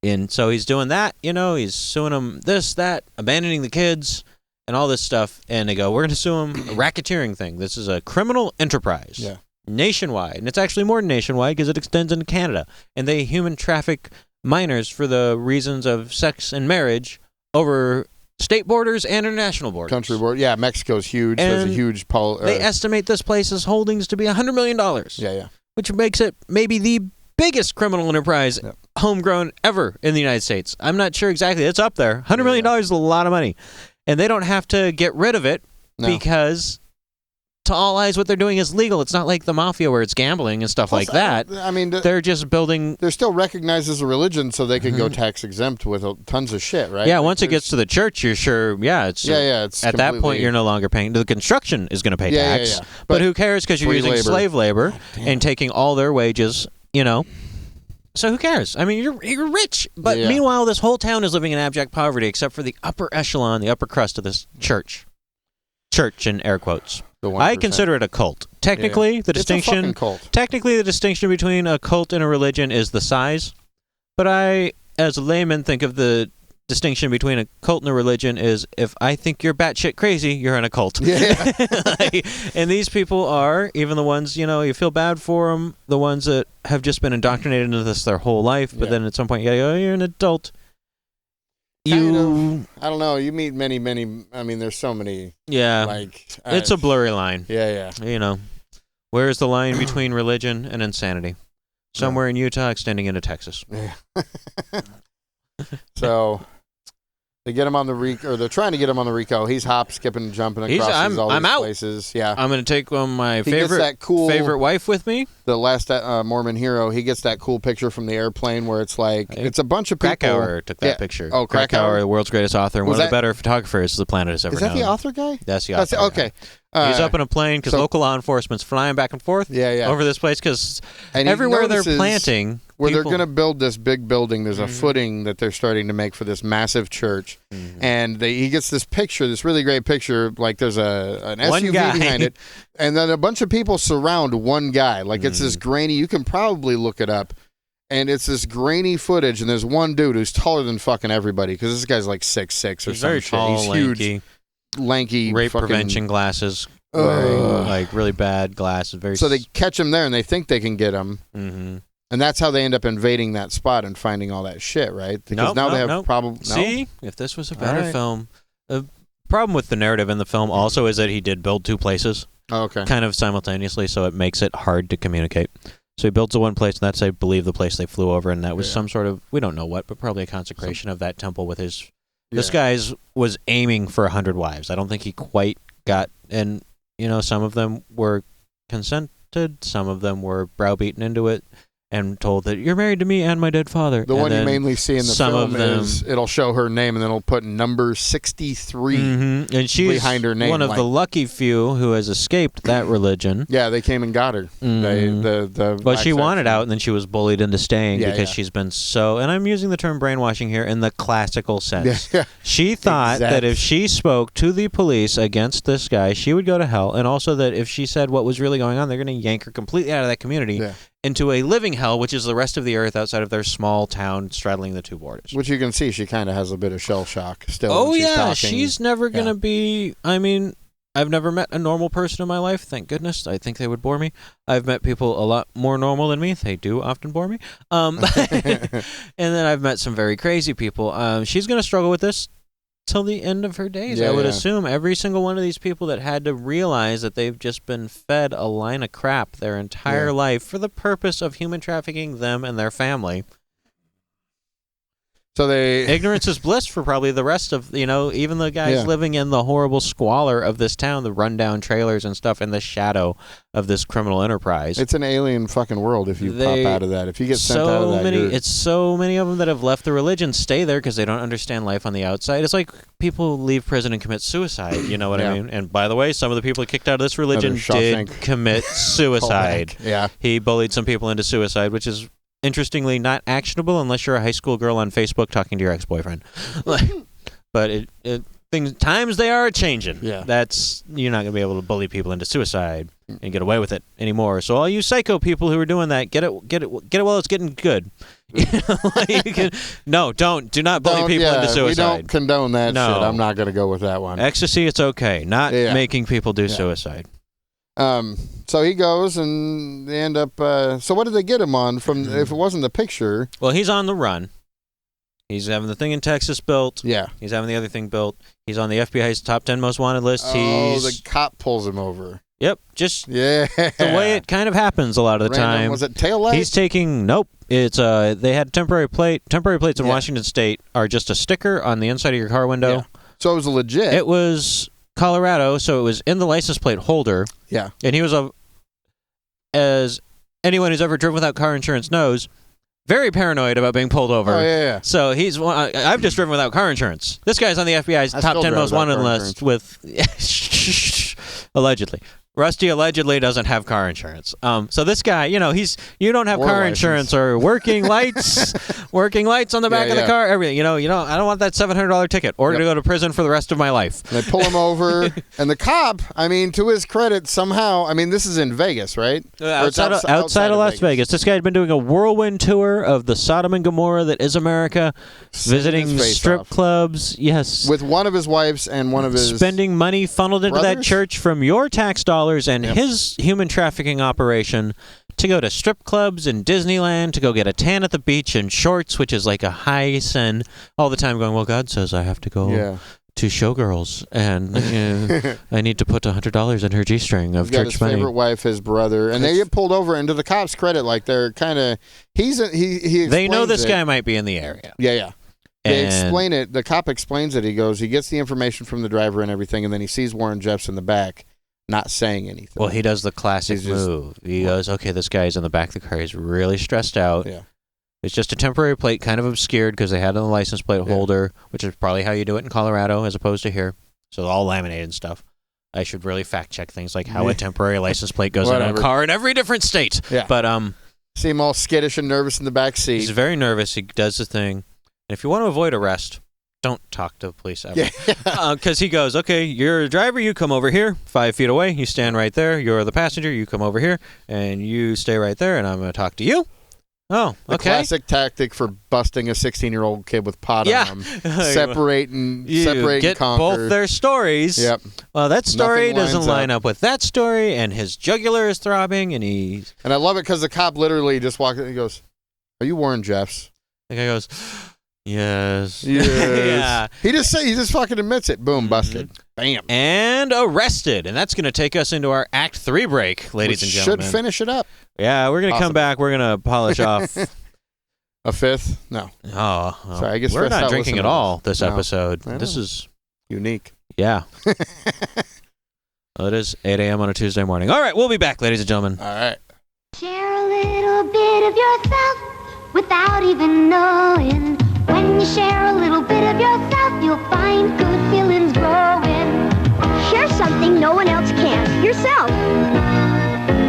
And so he's doing that, he's suing them this, that, abandoning the kids, and all this stuff, and they go, we're going to sue him, a racketeering thing. This is a criminal enterprise, nationwide, and it's actually more than nationwide because it extends into Canada, and they human traffic minors for the reasons of sex and marriage over state borders and international borders. Country border. Yeah, Mexico's huge. There's a huge... they estimate this place's holdings to be $100 million. Yeah. Which makes it maybe the biggest criminal enterprise homegrown ever in the United States. I'm not sure exactly. It's up there. $100 million is a lot of money. And they don't have to get rid of it because, to all eyes, what they're doing is legal. It's not like the mafia where it's gambling and stuff like that. I mean, they're just building... They're still recognized as a religion, so they can go tax exempt with tons of shit, right? Yeah, once it gets to the church, you're sure... it's at that point, you're no longer paying... The construction is going to pay tax. Yeah. But who cares because you're using slave labor and taking all their wages, So who cares? I mean, you're rich. But meanwhile, this whole town is living in abject poverty except for the upper echelon, the upper crust of this church. Church in air quotes. I consider it a cult. Technically, the distinction... It's a fucking cult. Technically, the distinction between a cult and a religion is the size. But I, as a layman, think of the distinction between a cult and a religion is if I think you're batshit crazy, you're in a cult. Yeah. And these people are, even the ones, you feel bad for them, the ones that have just been indoctrinated into this their whole life, but then at some point you gotta go, you're an adult. I don't know. You meet many, I mean, there's so many. Yeah. It's a blurry line. Yeah. Where's the line between religion and insanity? Somewhere in Utah extending into Texas. Yeah. So... They get him on the RICO, or they're trying to get him on the RICO. He's skipping, jumping across all these places. Yeah, I'm going to take my favorite wife with me. The last Mormon hero, he gets that cool picture from the airplane where it's like, it's a bunch of people. Krakauer took that picture. Oh, Krakauer, the world's greatest author, and one of the better photographers the planet has ever known. Is that the author guy? That's the author. Okay. He's up in a plane because local law enforcement's flying back and forth over this place because everywhere they're planting... Where they're going to build this big building, there's a footing that they're starting to make for this massive church. And he gets this picture, this really great picture, like there's an SUV behind it. And then a bunch of people surround one guy. Like it's this grainy, you can probably look it up. and it's this grainy footage, and there's one dude who's taller than fucking everybody, because this guy's like 6'6" or He's very some tall, shit. He's lanky. huge, lanky. Rape fucking, prevention glasses. Wearing, like really bad glasses. Very. So they catch him there, and they think they can get him. Mm-hmm. And that's how they end up invading that spot and finding all that shit, right? Because now they have probably... See, if this was a better film... The problem with the narrative in the film also is that he did build two places. Oh, okay. Kind of simultaneously, so it makes it hard to communicate. So he builds the one place, and that's, I believe, the place they flew over, and that was some sort of... We don't know what, but probably a consecration of that temple with his... This guy's was aiming for 100 wives. I don't think he quite got... And, you know, some of them were consented, some of them were browbeaten into it, and told that you're married to me and my dead father. The and one you mainly see in the some film of them, is it'll show her name and then it'll put number 63 and she's behind her name. One of the lucky few who has escaped that religion. Yeah, they came and got her. But she wanted out, and then she was bullied into staying because she's been so. And I'm using the term brainwashing here in the classical sense. Yeah. She thought that if she spoke to the police against this guy, she would go to hell, and also that if she said what was really going on, they're going to yank her completely out of that community. Yeah. Into a living hell, which is the rest of the earth outside of their small town straddling the two borders. Which you can see she kind of has a bit of shell shock still. Oh, when she's talking. She's never going to be... I mean, I've never met a normal person in my life, thank goodness. I think they would bore me. I've met people a lot more normal than me. They do often bore me. And then I've met some very crazy people. She's going to struggle with this till the end of her days. I would assume every single one of these people that had to realize that they've just been fed a line of crap their entire life for the purpose of human trafficking them and their family. So ignorance is bliss for probably the rest of, even the guys living in the horrible squalor of this town, the rundown trailers and stuff in the shadow of this criminal enterprise. It's an alien fucking world if you pop out of that. If you get sent out of that, it's so many of them that have left the religion stay there because they don't understand life on the outside. It's like people leave prison and commit suicide, you know what I mean? And by the way, some of the people kicked out of this religion did commit suicide. He bullied some people into suicide, which is interestingly not actionable unless you're a high school girl on Facebook talking to your ex-boyfriend. But times they are changing. You're not going to be able to bully people into suicide and get away with it anymore. So all you psycho people who are doing that, get it while it's getting good. Do not bully people into suicide. We don't condone that shit. I'm not going to go with that one. Ecstasy, it's okay. Not making people do suicide. So he goes and they end up. So what did they get him on from? If it wasn't the picture, well, he's on the run. He's having the thing in Texas built. Yeah, he's having the other thing built. He's on the FBI's top 10 most wanted list. The cop pulls him over. Yep, just the way it kind of happens a lot of the time. Was it tail light? He's taking It's they had temporary plates in Washington State are just a sticker on the inside of your car window. Yeah. So it was legit. It was Colorado, so it was in the license plate holder. Yeah. And he was, as anyone who's ever driven without car insurance knows, very paranoid about being pulled over. Oh, yeah. So I've just driven without car insurance. This guy's on the FBI's top 10 most wanted list with, allegedly. Rusty allegedly doesn't have car insurance. So this guy, you don't have car insurance or working lights on the back of the car, everything. I don't want that $700 ticket or to go to prison for the rest of my life. They pull him over, and the cop, to his credit, somehow, this is in Vegas, right? Outside of Las Vegas. This guy had been doing a whirlwind tour of the Sodom and Gomorrah that is America, visiting strip clubs. Yes, with one of his wives and one of his spending money funneled into that church from your tax dollars and his human trafficking operation to go to strip clubs in Disneyland, to go get a tan at the beach in shorts, which is like a high sin, all the time going, well, God says I have to go to Showgirls, and I need to put $100 in her G-string of church money. His favorite wife, his brother, and they get pulled over, and to the cops' credit, like they're kind of, they know this guy might be in the area. Yeah. They explain it. The cop explains it. He gets the information from the driver and everything, and then he sees Warren Jeffs in the back, not saying anything. Well, he does the classic move. He goes, okay, this guy's in the back of the car. He's really stressed out. Yeah. It's just a temporary plate, kind of obscured because they had it on the license plate holder, which is probably how you do it in Colorado as opposed to here. So all laminated and stuff. I should really fact check things like how a temporary license plate goes on a car in every different state. Yeah. But see him all skittish and nervous in the back seat. He's very nervous. He does the thing. And if you want to avoid arrest, don't talk to the police ever. Because he goes, okay, you're a driver, you come over here, 5 feet away, you stand right there. You're the passenger, you come over here, and you stay right there, and I'm going to talk to you. Oh, The okay. classic tactic for busting a 16-year-old kid with pot on them. Separate and get conquer. both their stories. Yep. Well, that story Nothing doesn't lines line up with that story, and his jugular is throbbing, and he's... And I love it because the cop literally just walks in and he goes, "Are you Warren Jeffs?" The guy goes, yes. Yeah. He just fucking admits it. Boom, busted. Bam. And arrested. And that's going to take us into our Act 3 break, ladies and gentlemen. Should finish it up. Yeah, we're going to come back. We're going to polish off. A fifth? No. Oh, Sorry, I guess we're not out drinking at listening to all this No. episode. I This know. is, Unique. yeah. Well, it is 8 a.m. on a Tuesday morning. All right, we'll be back, ladies and gentlemen. All right. Share a little bit of yourself without even knowing. When you share a little bit of yourself, you'll find good feelings growing. Share something no one else can. Yourself.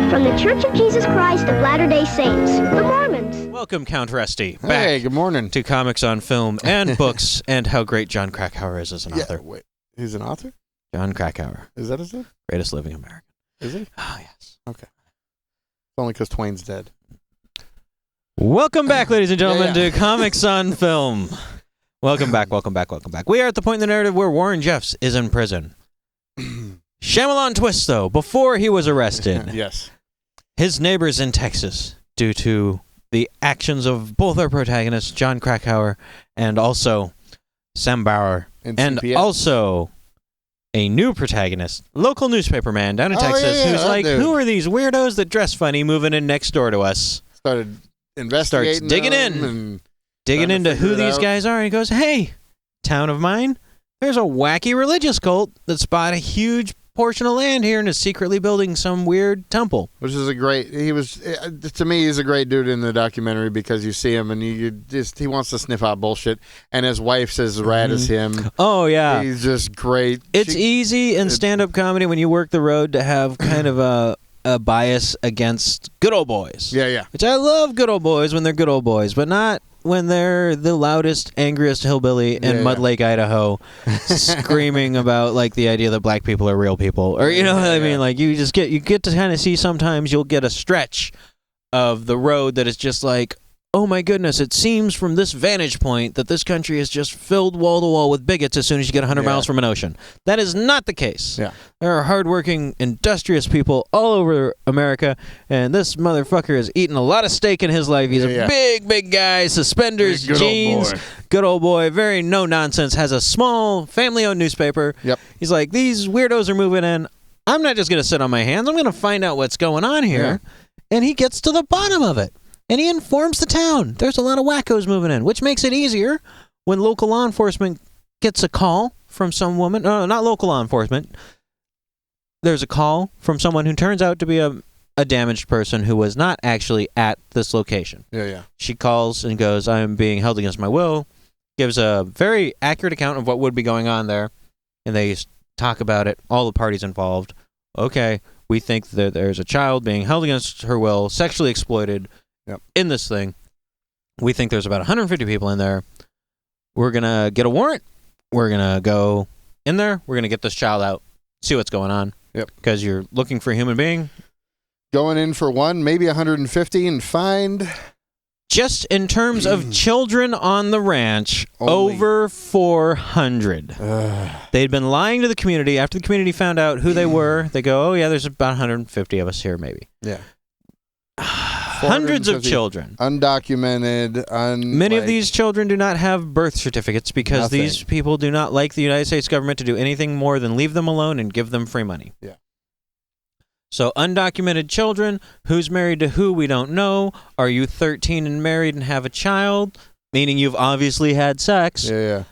From the Church of Jesus Christ of Latter-day Saints, the Mormons. Welcome, Count Rusty. Back Hey, good morning. to Comics on Film and Books and how great John Krakauer is as an author. Wait. He's an author? John Krakauer, Is that his name? greatest living American. Is he? Oh, yes. It's only because Twain's dead. Welcome back, ladies and gentlemen, Yeah. to Comics on Film. Welcome back. We are at the point in the narrative where Warren Jeffs is in prison. Shyamalan twist, though, before he was arrested. Yes. His neighbors in Texas, due to the actions of both our protagonists, John Krakauer and also Sam Bauer, and CPS. also a new protagonist, local newspaper man down in Texas, yeah, who's that like, dude. who are these weirdos that dress funny moving in next door to us? Started investigating digging them in. and Digging trying to into who figure it these out. guys are, and he goes, hey, town of mine, there's a wacky religious cult that's bought a huge portion of land here and is secretly building some weird temple. Which is to me, he's a great dude in the documentary because you see him and he wants to sniff out bullshit. And his wife's as rad as him. Oh, yeah. He's just great. It's easy in stand-up comedy when you work the road to have kind of a bias against good old boys. Yeah. Which I love good old boys when they're good old boys, but not when they're the loudest, angriest hillbilly in Mud Lake, Idaho, screaming about like the idea that black people are real people, or you know what I mean. Like you get to kind of see sometimes you'll get a stretch of the road that is just like, oh my goodness, it seems from this vantage point that this country is just filled wall to wall with bigots as soon as you get 100 miles from an ocean. That is not the case. Yeah. There are hardworking, industrious people all over America, and this motherfucker has eaten a lot of steak in his life. He's a big guy, suspenders, Good jeans, old boy. good old boy, very no-nonsense, has a small family-owned newspaper. Yep. He's like, these weirdos are moving in. I'm not just going to sit on my hands. I'm going to find out what's going on here. Yeah. And he gets to the bottom of it. And he informs the town. There's a lot of wackos moving in, which makes it easier when local law enforcement gets a call from some woman. No, not local law enforcement. There's a call from someone who turns out to be a damaged person who was not actually at this location. Yeah. She calls and goes, I'm being held against my will, gives a very accurate account of what would be going on there, and they talk about it, all the parties involved. Okay, we think that there's a child being held against her will, sexually exploited in this thing. We think there's about 150 people in there. We're going to get a warrant. We're going to go in there. We're going to get this child out, see what's going on. Yep. Because you're looking for a human being. Going in for one, maybe 150 and find... Just in terms of children on the ranch, Only. over 400. They'd been lying to the community. After the community found out who they were, they go, oh, yeah, there's about 150 of us here, maybe. Yeah. Hundreds of children. Undocumented. Many of these children do not have birth certificates because these people do not like the United States government to do anything more than leave them alone and give them free money. Yeah. So undocumented children, who's married to who, we don't know. Are you 13 and married and have a child? Meaning you've obviously had sex. Yeah.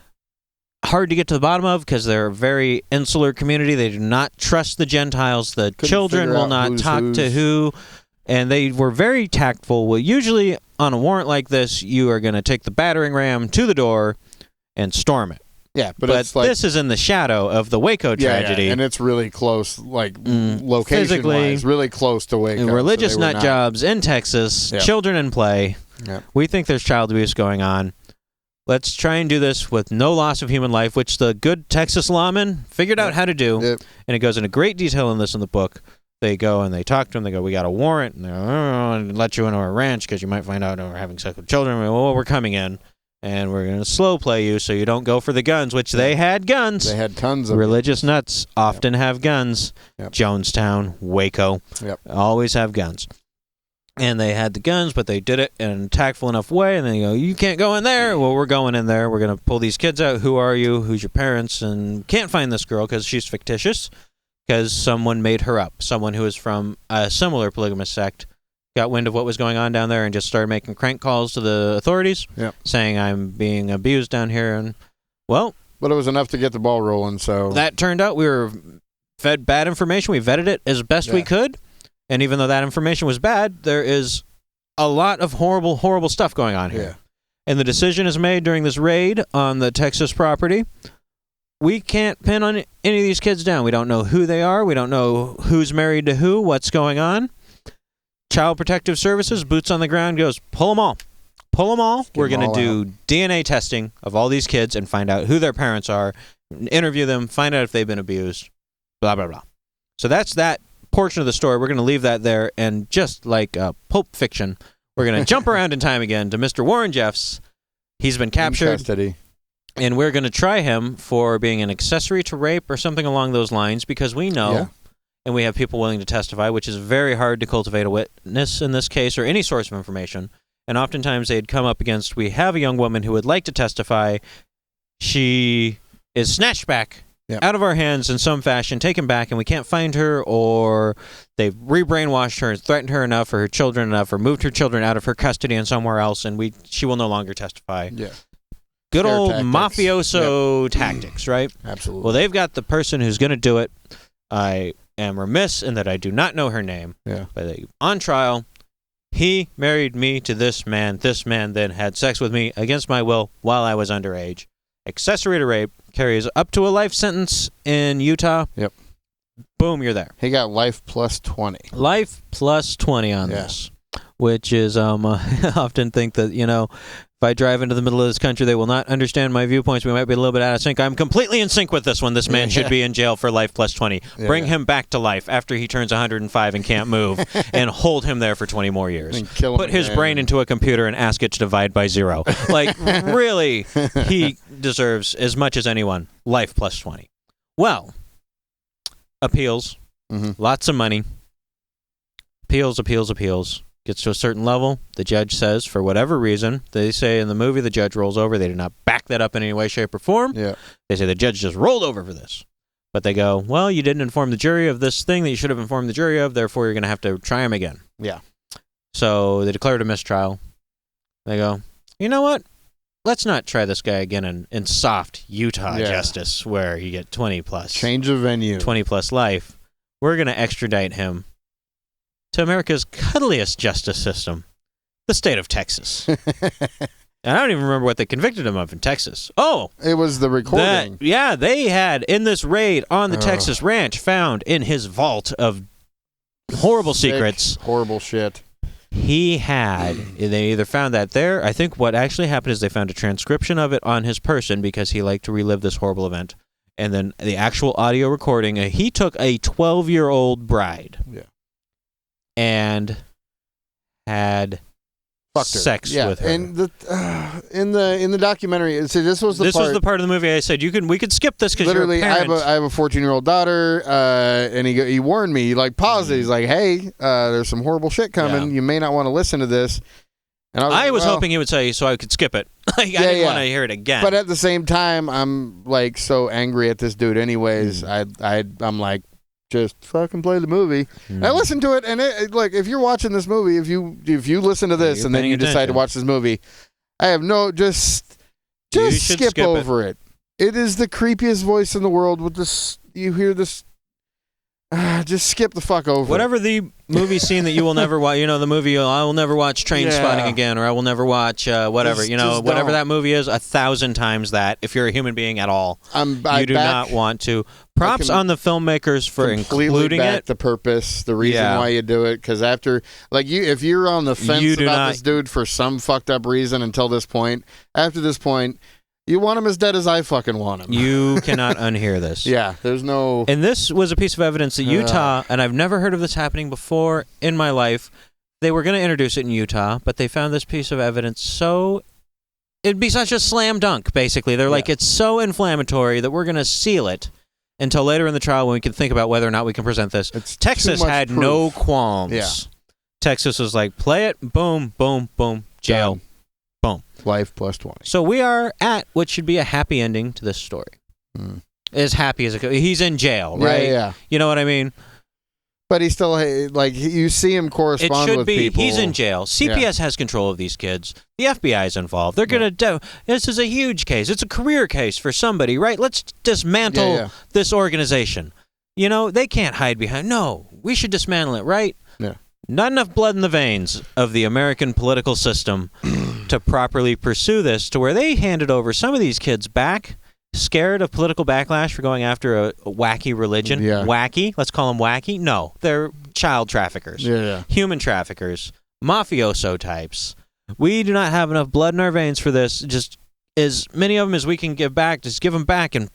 Hard to get to the bottom of because they're a very insular community. They do not trust the Gentiles. The children will not talk to who. And they were very tactful. Well, usually on a warrant like this, you are going to take the battering ram to the door and storm it. Yeah, but it's like, this is in the shadow of the Waco tragedy. Yeah, and it's really close, like location-wise, really close to Waco. Religious nut jobs in Texas, children in play. Yep. We think there's child abuse going on. Let's try and do this with no loss of human life, which the good Texas lawmen figured out how to do. Yep. And it goes into great detail in this in the book. They go and they talk to him. They go, we got a warrant, and they're and let you into our ranch because you might find out we're having sex with children. Well, we're coming in, and we're going to slow play you so you don't go for the guns, which they had guns. They had tons of religious nuts often have guns. Yep. Jonestown, Waco, always have guns. And they had the guns, but they did it in a tactful enough way, and they go, you can't go in there. Well, we're going in there. We're going to pull these kids out. Who are you? Who's your parents? And can't find this girl because she's fictitious. Because someone made her up. Someone who was from a similar polygamous sect got wind of what was going on down there and just started making crank calls to the authorities, saying I'm being abused down here. And well, but it was enough to get the ball rolling. So that turned out we were fed bad information. We vetted it as best we could, and even though that information was bad, there is a lot of horrible, horrible stuff going on here. And the decision is made during this raid on the Texas property. We can't pin on any of these kids down. We don't know who they are. We don't know who's married to who, what's going on. Child Protective Services, boots on the ground, goes, pull them all. Pull them all. We're going to do DNA testing of all these kids and find out who their parents are, interview them, find out if they've been abused, blah, blah, blah. So that's that portion of the story. We're going to leave that there. And just like Pulp Fiction, we're going to jump around in time again to Mr. Warren Jeffs. He's been captured. In custody. And we're going to try him for being an accessory to rape or something along those lines because we know, and we have people willing to testify, which is very hard to cultivate a witness in this case or any source of information. And oftentimes they'd come up against, we have a young woman who would like to testify. She is snatched back out of our hands in some fashion, taken back, and we can't find her, or they've re-brainwashed her and threatened her enough, or her children enough, or moved her children out of her custody and somewhere else, and she will no longer testify. Good old tactics. Mafioso tactics, right? Absolutely. Well, they've got the person who's going to do it. I am remiss in that I do not know her name. But on trial, he married me to this man. This man then had sex with me against my will while I was underage. Accessory to rape, carries up to a life sentence in Utah. Boom, you're there. He got life plus 20. Life plus 20 on this. Which is, I often think that, if I drive into the middle of this country, they will not understand my viewpoints. We might be a little bit out of sync. I'm completely in sync with this one. This man should be in jail for life plus 20. Bring him back to life after he turns 105 and can't move, and hold him there for 20 more years. Put his brain into a computer and ask it to divide by 0. Like, really, he deserves, as much as anyone, life plus 20. Well, appeals, lots of money. Appeals. Gets to a certain level, the judge says, for whatever reason, they say in the movie the judge rolls over. They do not back that up in any way, shape, or form. They say the judge just rolled over for this. But they go, well, you didn't inform the jury of this thing that you should have informed the jury of, therefore you're going to have to try him again. So they declared a mistrial. They go, you know what? Let's not try this guy again in soft Utah justice where you get 20 plus. Change of venue. 20 plus life. We're going to extradite him to America's cuddliest justice system, the state of Texas. And I don't even remember what they convicted him of in Texas. Oh! It was the recording. They had, in this raid on the Texas ranch, found in his vault of horrible secrets. Horrible shit. They either found that there, I think what actually happened is they found a transcription of it on his person because he liked to relive this horrible event. And then the actual audio recording, he took a 12-year-old bride. And had sex with her. And in the documentary, so this was the part of the movie I said we could skip this because you're a parent. I have a 14-year-old daughter, and he warned me. He paused it. He's like, hey, there's some horrible shit coming. You may not want to listen to this. And I was hoping he would say so I could skip it. I didn't want to hear it again. But at the same time, I'm so angry at this dude. Anyways, I'm like, just fucking play the movie. And I listened to it, and if you're watching this movie, if you listen to this and then you decide to watch this movie, I have just skip over it. It is the creepiest voice in the world with this. You hear this. Just skip the fuck over whatever the movie scene that you will never watch. The movie I will never watch Train Spotting again, or I will never watch whatever. Whatever that movie is, 1,000 times that. If you're a human being at all, you do not want to. Props on the filmmakers for including it. The purpose, the reason why you do it, because after if you're on the fence about this dude for some fucked up reason until this point, after this point, You want him as dead as I fucking want him. You cannot unhear this. Yeah, there's no... And this was a piece of evidence that Utah, and I've never heard of this happening before in my life. They were going to introduce it in Utah, but they found this piece of evidence so... It'd be such a slam dunk, basically. They're like, it's so inflammatory that we're going to seal it until later in the trial when we can think about whether or not we can present this. Texas had no qualms. Yeah. Texas was like, play it, boom, boom, boom, jail. Done. Boom. Life plus 20. So we are at what should be a happy ending to this story. As happy as it goes. He's in jail, right? Yeah. You know what I mean? But he still, like, you see him correspond with people. He's in jail. CPS has control of these kids. The FBI is involved. They're going to this is a huge case. It's a career case for somebody, right? Let's dismantle this organization. You know, they can't hide behind. No, we should dismantle it, right? Yeah. Not enough blood in the veins of the American political system to properly pursue this, to where they handed over some of these kids back, scared of political backlash for going after a wacky religion. Yeah. Wacky? Let's call them wacky? No, they're child traffickers. Human traffickers. Mafioso types. We do not have enough blood in our veins for this. Just as many of them as we can give back, just give them back, and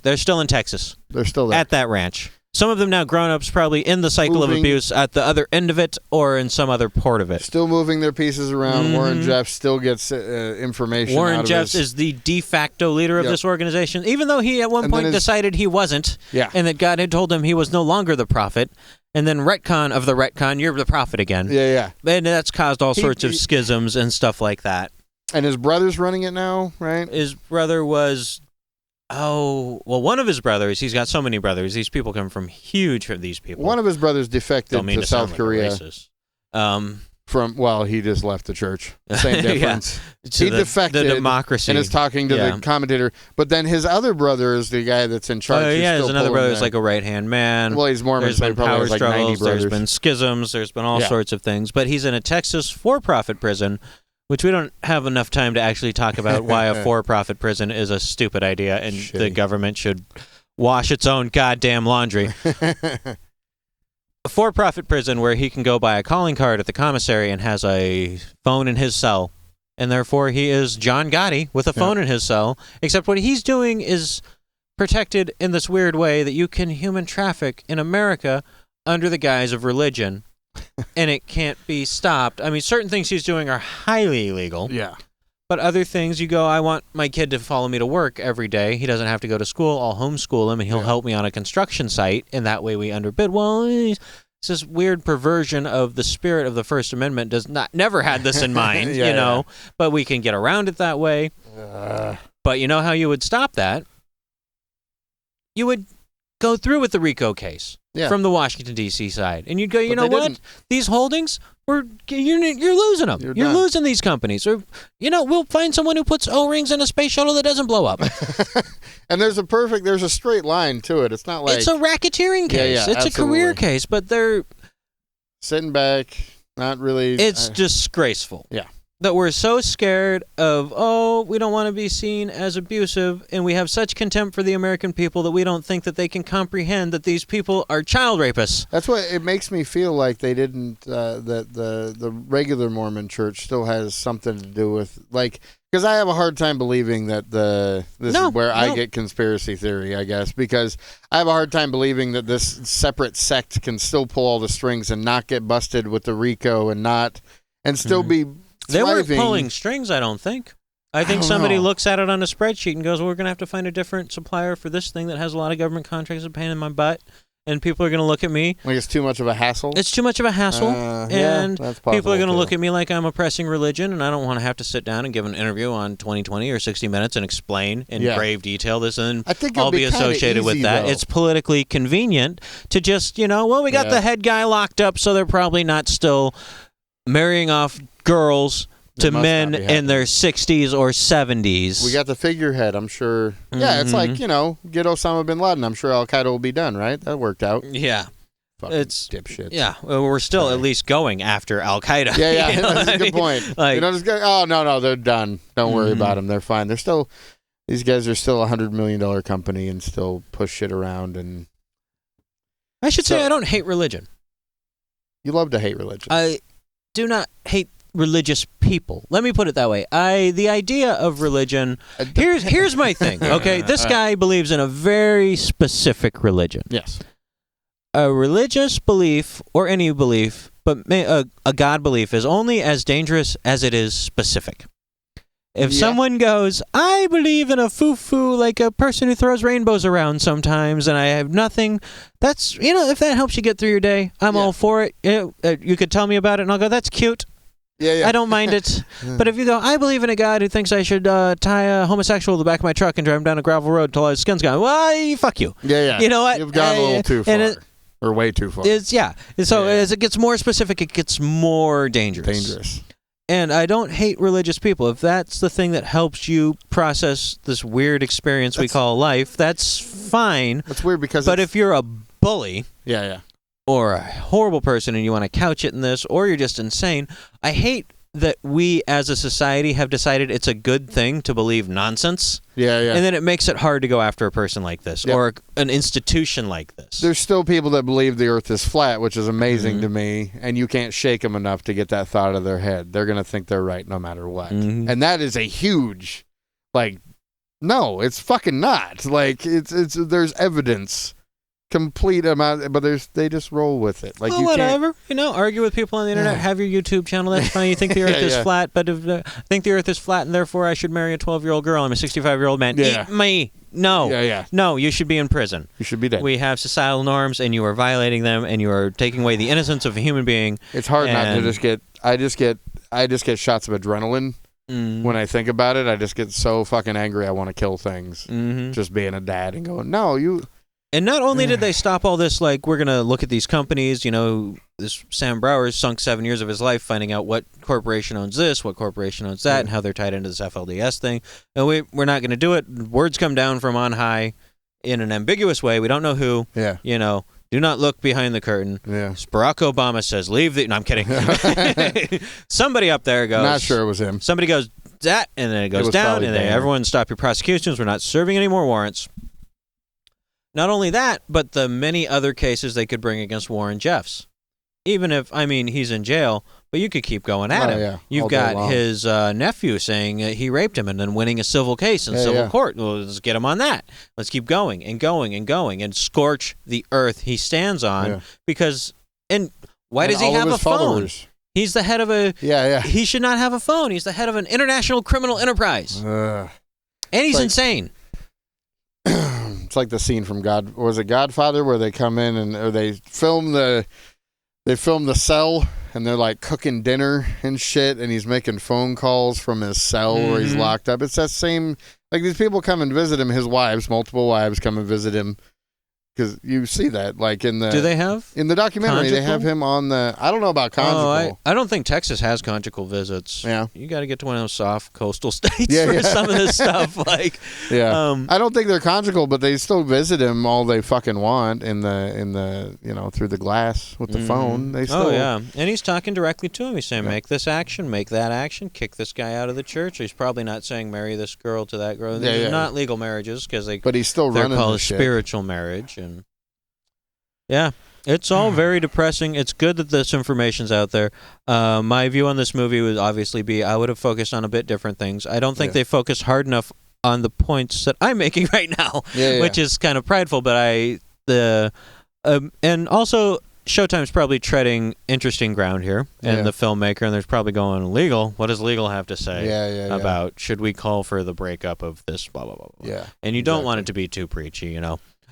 they're still in Texas. They're still there. At that ranch. Some of them now grown-ups, probably in the cycle of abuse at the other end of it or in some other port of it. Still moving their pieces around. Warren Jeffs still gets information Warren Jeffs is the de facto leader of this organization, even though he at one point decided he wasn't, and that God had told him he was no longer the prophet, and then retcon of the retcon, you're the prophet again. And that's caused all sorts of schisms and stuff like that. And his brother's running it now, right? His brother was... one of his brothers, he's got so many brothers. These people come from huge for these people. One of his brothers defected to South Korea. He just left the church. Same difference. He defected. The democracy. And is talking to the commentator. But then his other brother is the guy that's in charge. There's another brother who's like a right-hand man. Well, he's Mormon, there's been power struggles. There's been schisms. There's been all sorts of things. But he's in a Texas for-profit prison, which we don't have enough time to actually talk about why a for-profit prison is a stupid idea and the government should wash its own goddamn laundry. A for-profit prison where he can go buy a calling card at the commissary and has a phone in his cell, and therefore he is John Gotti with a phone in his cell, except what he's doing is protected in this weird way that you can human traffic in America under the guise of religion. And it can't be stopped. I mean, certain things he's doing are highly illegal. Yeah. But other things, you go, I want my kid to follow me to work every day. He doesn't have to go to school. I'll homeschool him, and he'll help me on a construction site, and that way we underbid. Well, it's this weird perversion of the spirit of the First Amendment. Never had this in mind, you know, but we can get around it that way. But you know how you would stop that? You would go through with the RICO case. From the Washington, D.C. side. And you'd go, you know what? Didn't. These holdings, you're losing them. You're losing these companies. Or, we'll find someone who puts O-rings in a space shuttle that doesn't blow up. And there's a straight line to it. It's not like... It's a racketeering case. It's a career case, but they're... Sitting back, not really... It's disgraceful. Yeah. That we're so scared of, we don't want to be seen as abusive, and we have such contempt for the American people that we don't think that they can comprehend that these people are child rapists. That's what it makes me feel like they didn't, that the regular Mormon church still has something to do with, like, because I have a hard time believing that this is where I get conspiracy theory, I guess, because I have a hard time believing that this separate sect can still pull all the strings and not get busted with the RICO and still be... They weren't pulling strings, I don't think. I think somebody looks at it on a spreadsheet and goes, well, we're going to have to find a different supplier for this thing that has a lot of government contracts and pain in my butt. And people are going to look at me. Like it's too much of a hassle? It's too much of a hassle. And people are going to look at me like I'm oppressing religion, and I don't want to have to sit down and give an interview on 2020 or 60 Minutes and explain in grave detail this, and I'll be associated with that. Though. It's politically convenient to just, we got the head guy locked up, so they're probably not still marrying off girls to men in their 60s or 70s. We got the figurehead, I'm sure. Yeah, it's like, get Osama bin Laden. I'm sure Al-Qaeda will be done, right? That worked out. Yeah. Fucking dipshits. Yeah, we're still at least going after Al-Qaeda. Yeah, that's a good point. Like, just go, no, they're done. Don't worry about them. They're fine. They're still, these guys are still a $100 million company and still push shit around. And I should say I don't hate religion. You love to hate religion. I do not hate religious people. Let me put it that way. The idea of religion. Here's my thing. Okay, this guy believes in a very specific religion. Yes. A religious belief, or any belief, but a God belief, is only as dangerous as it is specific. If someone goes, I believe in a foo-foo, like a person who throws rainbows around sometimes, and I have nothing, that's, if that helps you get through your day, I'm all for it. You could tell me about it, and I'll go, that's cute. I don't mind it. But if you go, I believe in a God who thinks I should tie a homosexual to the back of my truck and drive him down a gravel road until his skin's gone, well, fuck you. You know what? You've gone a little too far. Or way too far. So as it gets more specific, it gets more dangerous. And I don't hate religious people. If that's the thing that helps you process this weird experience we call life, that's fine. That's weird because But if you're a bully or a horrible person and you want to couch it in this, or you're just insane, I hate that we as a society have decided it's a good thing to believe nonsense. And then it makes it hard to go after a person like this or an institution like this. There's still people that believe the earth is flat, which is amazing to me, and you can't shake them enough to get that thought out of their head. They're going to think they're right no matter what. And that is a huge, no, it's fucking not. There's evidence. Complete amount, but they just roll with it. Whatever. Argue with people on the internet. Have your YouTube channel. That's fine. You think the Earth is flat, but if I think the Earth is flat, and therefore I should marry a 12-year-old girl. I'm a 65-year-old man. Eat me. No. No, you should be in prison. You should be dead. We have societal norms, and you are violating them, and you are taking away the innocence of a human being. It's hard not to just get. I just get shots of adrenaline. When I think about it, I just get so fucking angry. I want to kill things. Just being a dad and going, no, you. And not only did they stop all this, we're going to look at these companies, this Sam Brower sunk 7 years of his life finding out what corporation owns this, what corporation owns that, and how they're tied into this FLDS thing. And we're not going to do it. Words come down from on high in an ambiguous way. We don't know who. Do not look behind the curtain. Barack Obama says, leave the... No, I'm kidding. Somebody up there goes... Not sure it was him. Somebody goes, that, and then it goes down, and then everyone stop your prosecutions. We're not serving any more warrants. Not only that, but the many other cases they could bring against Warren Jeffs. Even if, he's in jail, but you could keep going at him. You've got his nephew saying he raped him and then winning a civil case in civil court. Well, let's get him on that. Let's keep going and going and going and scorch the earth he stands on because... And why does he have a phone? He's the head of a... He should not have a phone. He's the head of an international criminal enterprise. And he's insane. It's like the scene from Godfather where they come in or they film the cell and they're cooking dinner and shit and he's making phone calls from his cell where he's locked up. It's that same, these people come and visit him, his wives, multiple wives come and visit him. Because you see that, in the... Do they have? In the documentary, conjugal? They have him on the... I don't know about conjugal. I don't think Texas has conjugal visits. Yeah. You got to get to one of those soft coastal states for some of this stuff. I don't think they're conjugal, but they still visit him all they fucking want in the through the glass with the phone. They still... And he's talking directly to him. He's saying, make this action, make that action, kick this guy out of the church. He's probably not saying marry this girl to that girl. These are not legal marriages because but he's still running they're called the shit. Spiritual marriage. It's all very depressing. It's good that this information's out there. My view on this movie would obviously be I would have focused on a bit different things. I don't think they focused hard enough on the points that I'm making right now, which is kind of prideful. But and also Showtime's probably treading interesting ground here, and the filmmaker, and there's probably going legal. What does legal have to say about should we call for the breakup of this? Blah blah blah. Blah. And you don't want it to be too preachy,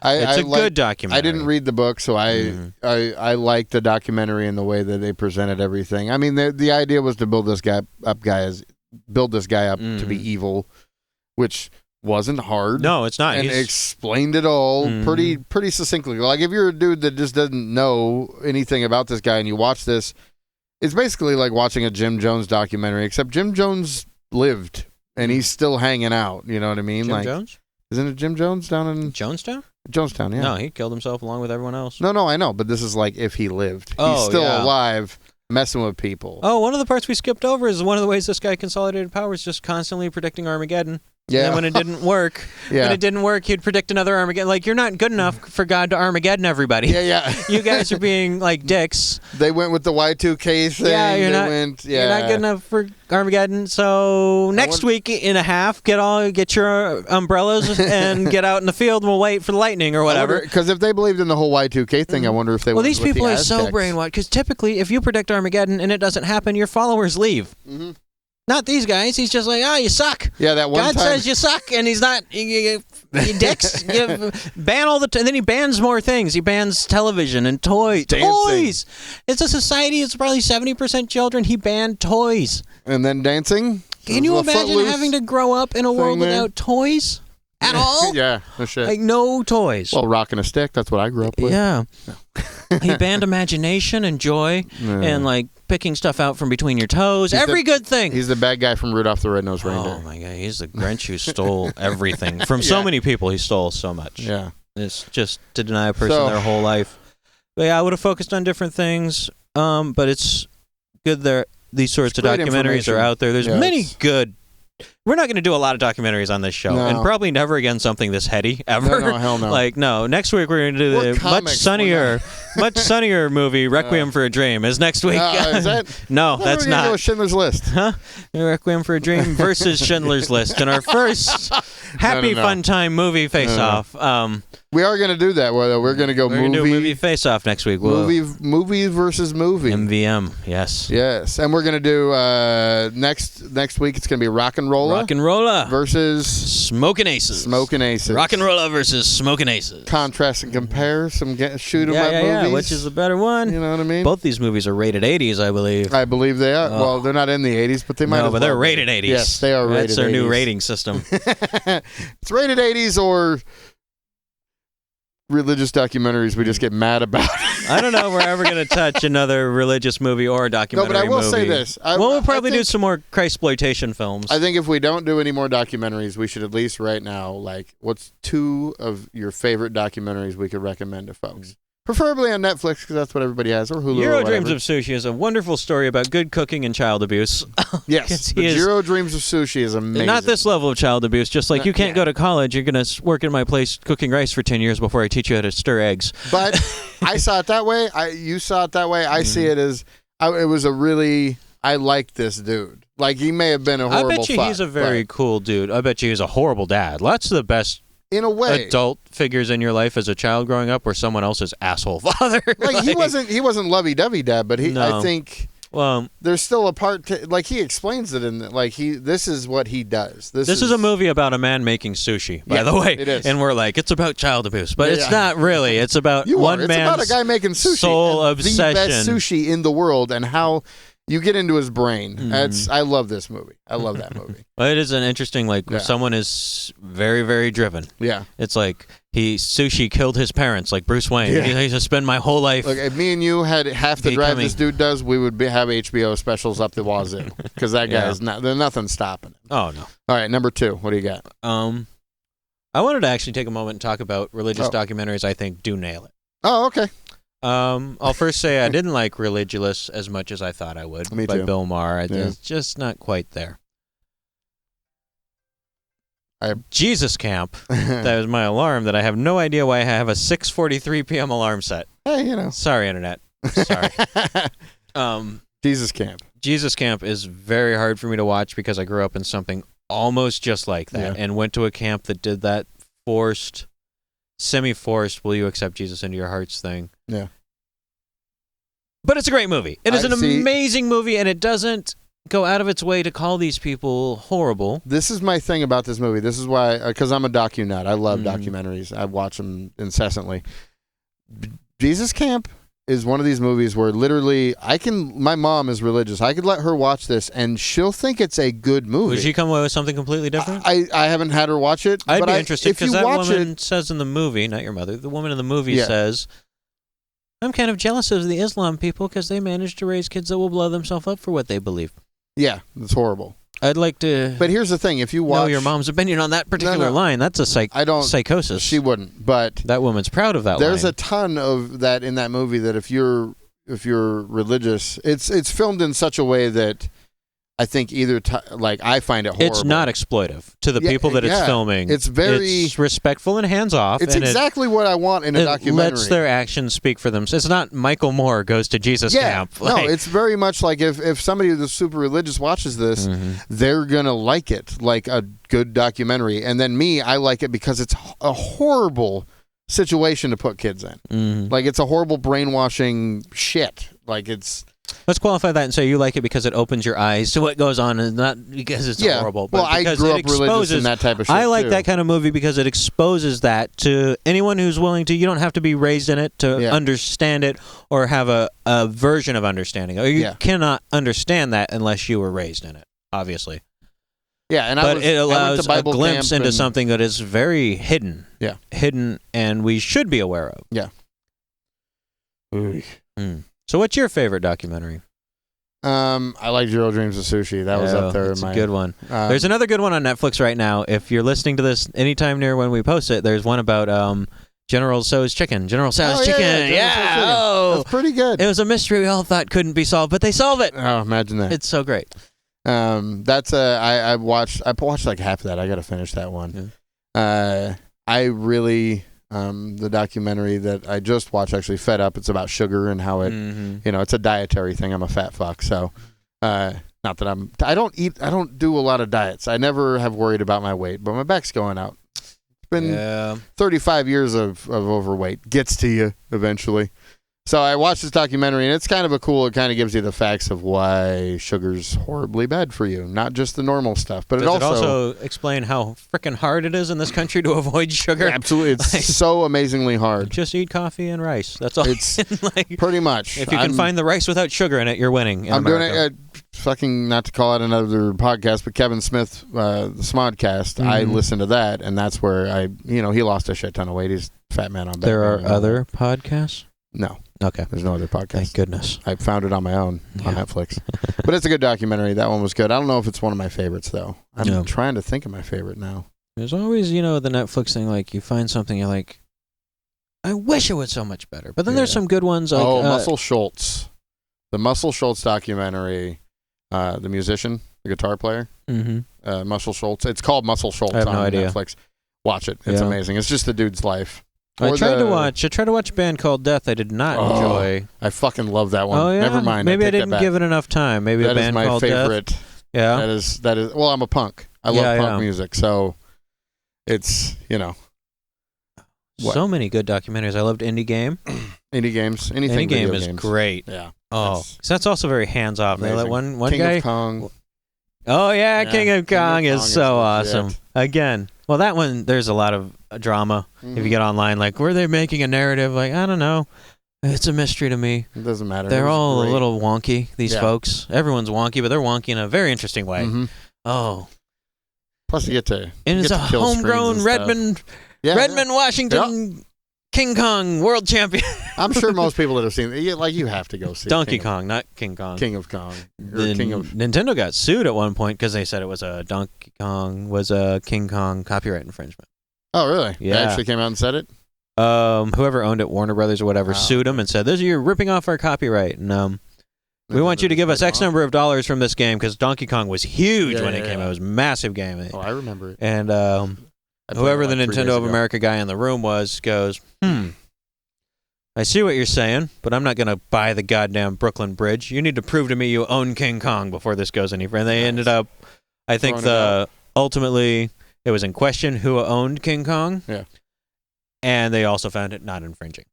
It's a good documentary. I didn't read the book, so I like the documentary and the way that they presented everything. The idea was to build this guy up to be evil, which wasn't hard. No, it's not. And explained it all pretty succinctly. If you're a dude that just doesn't know anything about this guy and you watch this, it's basically like watching a Jim Jones documentary, except Jim Jones lived and he's still hanging out. You know what I mean? Jim Jones? Isn't it Jim Jones down in Jonestown? Jonestown, yeah. No, he killed himself along with everyone else. No, I know, but this is if he lived. He's still alive, messing with people. Oh, one of the parts we skipped over is one of the ways this guy consolidated power is just constantly predicting Armageddon. Yeah. And when it didn't work, he'd predict another Armageddon. Like, you're not good enough for God to Armageddon everybody. Yeah. You guys are being like dicks. They went with the Y2K thing. Yeah, you're not good enough for Armageddon. So next week and a half, get your umbrellas and get out in the field and we'll wait for the lightning or whatever. Because if they believed in the whole Y2K thing, I wonder if they Well, went these with people the are so Aztecs. brainwashed because typically if you predict Armageddon and it doesn't happen, your followers leave. Mm-hmm. Not these guys. He's just like, you suck. Yeah, that one God time. says you suck, and he's not. You dicks. You ban all the. And then he bans more things. He bans television and toys. Dancing. Toys. It's a society. It's probably 70% children. He banned toys. And then dancing. Can you imagine having to grow up in a world without toys at all? Yeah, no shit. Like no toys. Well, rocking a stick. That's what I grew up with. Yeah. He banned imagination and joy and like picking stuff out from between your toes. Every good thing. He's the bad guy from Rudolph the Red-Nosed Reindeer. Oh my God, he's the Grinch who stole everything from so many people. He stole so much. Yeah, it's just to deny a person their whole life. But yeah, I would have focused on different things. But it's good there. These sorts of documentaries are out there. There's many good. We're not going to do a lot of documentaries on this show, and probably never again something this heady ever. No, hell no. Like no, next week we're going to do the much sunnier movie Requiem for a Dream. Is next week? Is that? No, that's not. Go Schindler's List. Huh? Requiem for a Dream versus Schindler's List in our first happy fun time movie face-off. We are going to do that. We're going to go We're going to do a movie face-off next week. Movie versus movie. MVM, yes. Yes, and we're going to do next week. It's going to be Rock and Rolla versus Smoking Aces. Rock and Rolla versus Smoking Aces. Contrast and compare some shoot 'em up movies. Yeah, which is the better one? You know what I mean? Both these movies are rated 80s, I believe. I believe they are. Well, they're not in the 80s, but they might. No, but they're rated 80s. Yes, they are rated 80s. That's their new rating system. It's rated 80s or religious documentaries we just get mad about. I don't know if we're ever going to touch another religious movie or a documentary movie. No, but I will say this. We'll probably do some more Christploitation films. I think if we don't do any more documentaries, we should at least right now, what's 2 of your favorite documentaries we could recommend to folks? Preferably on Netflix, because that's what everybody has, or Hulu Jiro Dreams of Sushi is a wonderful story about good cooking and child abuse. Yes, Jiro Dreams of Sushi is amazing. Not this level of child abuse, just like you can't go to college, you're going to work in my place cooking rice for 10 years before I teach you how to stir eggs. But I saw it that way. You saw it that way. I see it as, it was I liked this dude. Like, he may have been a horrible I bet you he's a very cool dude. I bet you he's a horrible dad. Lots of the best in a way adult figures in your life as a child growing up were someone else's asshole father. Like he wasn't lovey-dovey dad, but I think there's still a part he explains it in this is what he does. This is a movie about a man making sushi, by the way. It is. And we're like, it's about child abuse, but it's not really. It's about it's man's about a guy making sushi, soul obsession. The best sushi in the world, and how you get into his brain. I love this movie. I love that movie. Well, it is an interesting, someone is very, very driven. Yeah. It's like sushi killed his parents, like Bruce Wayne. Yeah. He used to spend my whole life. Look, if me and you had half the drive this dude does, we would have HBO specials up the wazoo. Because that guy is there's nothing stopping him. Oh, no. All right, number 2. What do you got? I wanted to actually take a moment and talk about religious documentaries I think do nail it. Oh, okay. I'll first say I didn't like Religulous as much as I thought I would. Me by too. Bill Maher. It's just not quite there. Jesus Camp. That was my alarm that I have no idea why I have a 6:43 p.m. alarm set. Hey, Sorry, Internet. Sorry. Jesus Camp. Jesus Camp is very hard for me to watch because I grew up in something almost just like that and went to a camp that did that semi-forced, will you accept Jesus into your hearts thing. Yeah. But it's a great movie. It is an amazing movie, and it doesn't go out of its way to call these people horrible. This is my thing about this movie. This is why, because I'm a docu-nut. I love documentaries. I watch them incessantly. Jesus Camp is one of these movies where literally my mom is religious. I could let her watch this, and she'll think it's a good movie. Would she come away with something completely different? I haven't had her watch it. I'd be interested, because that woman says in the movie, not your mother, the woman in the movie says, I'm kind of jealous of the Islam people because they managed to raise kids that will blow themselves up for what they believe. Yeah, it's horrible. I'd like to. But here's the thing: if you watch know your mom's opinion on that particular line, that's a psychosis. She wouldn't. But that woman's proud of that. There's line. a ton of that in that movie. That if you're religious, it's filmed in such a way that I think I find it horrible. It's not exploitive to the people that it's filming. It's it's respectful and hands-off. It's and exactly what I want in a documentary. It lets their actions speak for them. It's not Michael Moore goes to Jesus camp. No, it's very much like if somebody who's super religious watches this, they're going to like it, like a good documentary. And then I like it because it's a horrible situation to put kids in. Like, it's a horrible brainwashing shit. Like, it's... Let's qualify that and say you like it because it opens your eyes to what goes on, and not because it's horrible. But well, because I grew up religious in that type of shit, I like too. that kind of movie because it exposes that to anyone who's willing to. You don't have to be raised in it to understand it or have a version of understanding. Or you cannot understand that unless you were raised in it, obviously. Yeah, it allows a glimpse into and something that is very hidden. Yeah. Hidden, and we should be aware of. Yeah. So what's your favorite documentary? I like Zero Dreams of Sushi. That was up there. It's a good one. There's another good one on Netflix right now. If you're listening to this anytime near when we post it, there's one about General Tso's chicken. General Tso's chicken. That's pretty good. It was a mystery we all thought couldn't be solved, but they solve it. Oh, imagine that. It's so great. I watched like half of that. I got to finish that one. Yeah. I really... the documentary that I just watched, actually, Fed Up. It's about sugar and how it, it's a dietary thing. I'm a fat fuck, so not that I don't do a lot of diets. I never have worried about my weight, but my back's going out. It's been 35 years of overweight. Gets to you eventually. So I watched this documentary, and it's kind of it kind of gives you the facts of why sugar's horribly bad for you. Not just the normal stuff, but Does it also explain how freaking hard it is in this country to avoid sugar? Yeah, absolutely. It's so amazingly hard. Just eat coffee and rice. That's all. It's pretty much. If you can find the rice without sugar in it, you're winning in America. Doing it, fucking, not to call it another podcast, but Kevin Smith, the Smodcast, I listened to that, and that's where he lost a shit ton of weight. He's a fat man on Batman. There are other podcasts? No. Okay. There's no other podcast. Thank goodness. I found it on my own on Netflix. But it's a good documentary. That one was good. I don't know if it's one of my favorites, though. I'm trying to think of my favorite now. There's always, the Netflix thing, like, you find something, you're like, I wish it was so much better. But then there's some good ones. Like, Muscle Schultz. The Muscle Schultz documentary, the musician, the guitar player, Muscle Schultz. It's called Muscle Schultz on Netflix. Watch it. It's amazing. It's just the dude's life. I tried to watch a band called Death. I did not enjoy. I fucking love that one. Oh, yeah? Never mind. Maybe I didn't give it enough time. Maybe a band called Death. That is my favorite. Yeah. That is. Well, I'm a punk. I love punk music, so it's so many good documentaries. I loved Indie Game. Indie Games. Anything. Indie Game is great. Yeah. Oh, that's also very hands off. They let one King guy. of Kong. Oh yeah, King of Kong is so awesome. Again, well, that one there's a lot of drama. If you get online, like, were they making a narrative? Like, I don't know. It's a mystery to me. It doesn't matter. They're all a little wonky. These folks. Everyone's wonky, but they're wonky in a very interesting way. Oh. Plus, you get to. And it's a homegrown Redmond, Washington. King Kong world champion. I'm sure most people that have seen it, like, you have to go see Donkey Kong, not King Kong. King of Kong. Nintendo got sued at one point because they said it was a Donkey Kong was a King Kong copyright infringement. Oh, really? Yeah. They actually came out and said it? Whoever owned it, Warner Brothers or whatever, sued them and said, you're ripping off our copyright. And we want you to give us X number of dollars from this game, because Donkey Kong was huge when it came out. It was a massive game. Oh, I remember it. And whoever the Nintendo of America guy in the room goes, I see what you're saying, but I'm not going to buy the goddamn Brooklyn Bridge. You need to prove to me you own King Kong before this goes any further. And they ended up, I think ultimately it was in question who owned King Kong. Yeah. And they also found it not infringing,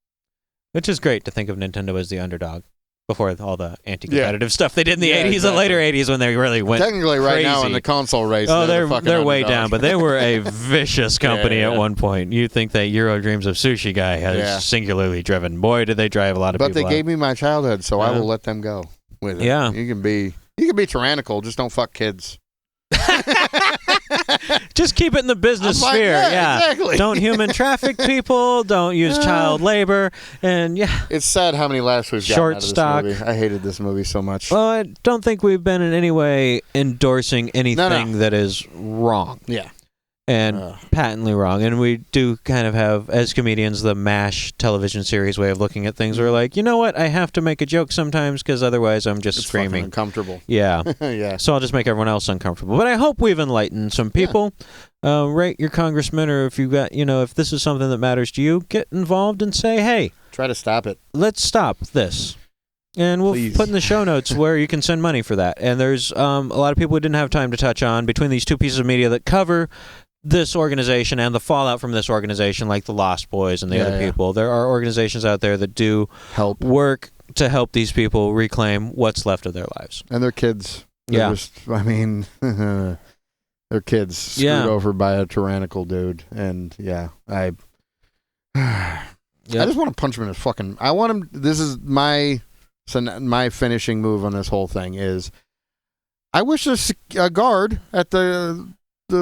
which is great to think of Nintendo as the underdog before all the anti-competitive stuff they did in the 80s and later 80s when they really went technically right crazy. Now in the console race. Oh, they're way down, but they were a vicious company at one point. You think that Euro Dreams of Sushi guy has singularly driven. Boy, did they drive a lot of people. But they gave me my childhood, so I will let them go with it. Yeah. You can be tyrannical, just don't fuck kids. Just keep it in the business sphere. Yeah, exactly. Don't human traffic people. Don't use child labor. And it's sad how many laughs we've gotten out of this movie. I hated this movie so much. Well, I don't think we've been in any way endorsing anything that is wrong. Yeah. and patently wrong. And we do kind of have, as comedians, the MASH television series way of looking at things. We're like, you know what? I have to make a joke sometimes because otherwise I'm just screaming. Uncomfortable. Yeah. Yeah. So I'll just make everyone else uncomfortable. But I hope we've enlightened some people. Rate your congressman, or if you got, if this is something that matters to you, get involved and say, hey, try to stop it. Let's stop this. And we'll put in the show notes where you can send money for that. And there's a lot of people we didn't have time to touch on between these two pieces of media that cover this organization and the fallout from this organization, like the Lost Boys and the other people. There are organizations out there that do work to help these people reclaim what's left of their lives. And their kids. They're kids screwed over by a tyrannical dude. And I just want to punch him in his fucking... I want him... This is my finishing move on this whole thing is I wish a guard at the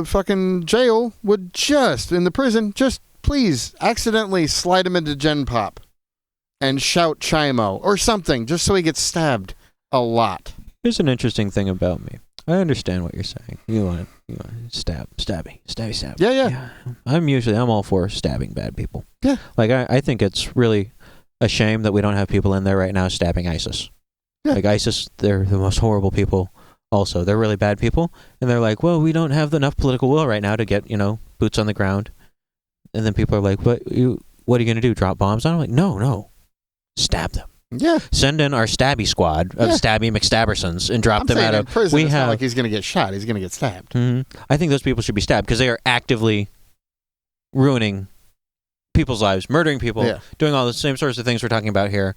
fucking jail would just, in the prison, just please accidentally slide him into Gen Pop and shout Chimo or something just so he gets stabbed a lot. Here's an interesting thing about me. I understand what you're saying. You want to stabby. Yeah. I'm all for stabbing bad people. Yeah. Like I think it's really a shame that we don't have people in there right now stabbing ISIS. Yeah. Like ISIS, they're the most horrible people. Also, they're really bad people, and they're like, well, we don't have enough political will right now to get boots on the ground. And then people are like, what are you going to do? Drop bombs on them? I'm like, no, stab them. Yeah. Send in our stabby squad of Stabby McStabbersons and drop them out of prison. It's not like he's going to get shot. He's going to get stabbed. Mm-hmm. I think those people should be stabbed because they are actively ruining people's lives, murdering people, doing all the same sorts of things we're talking about here.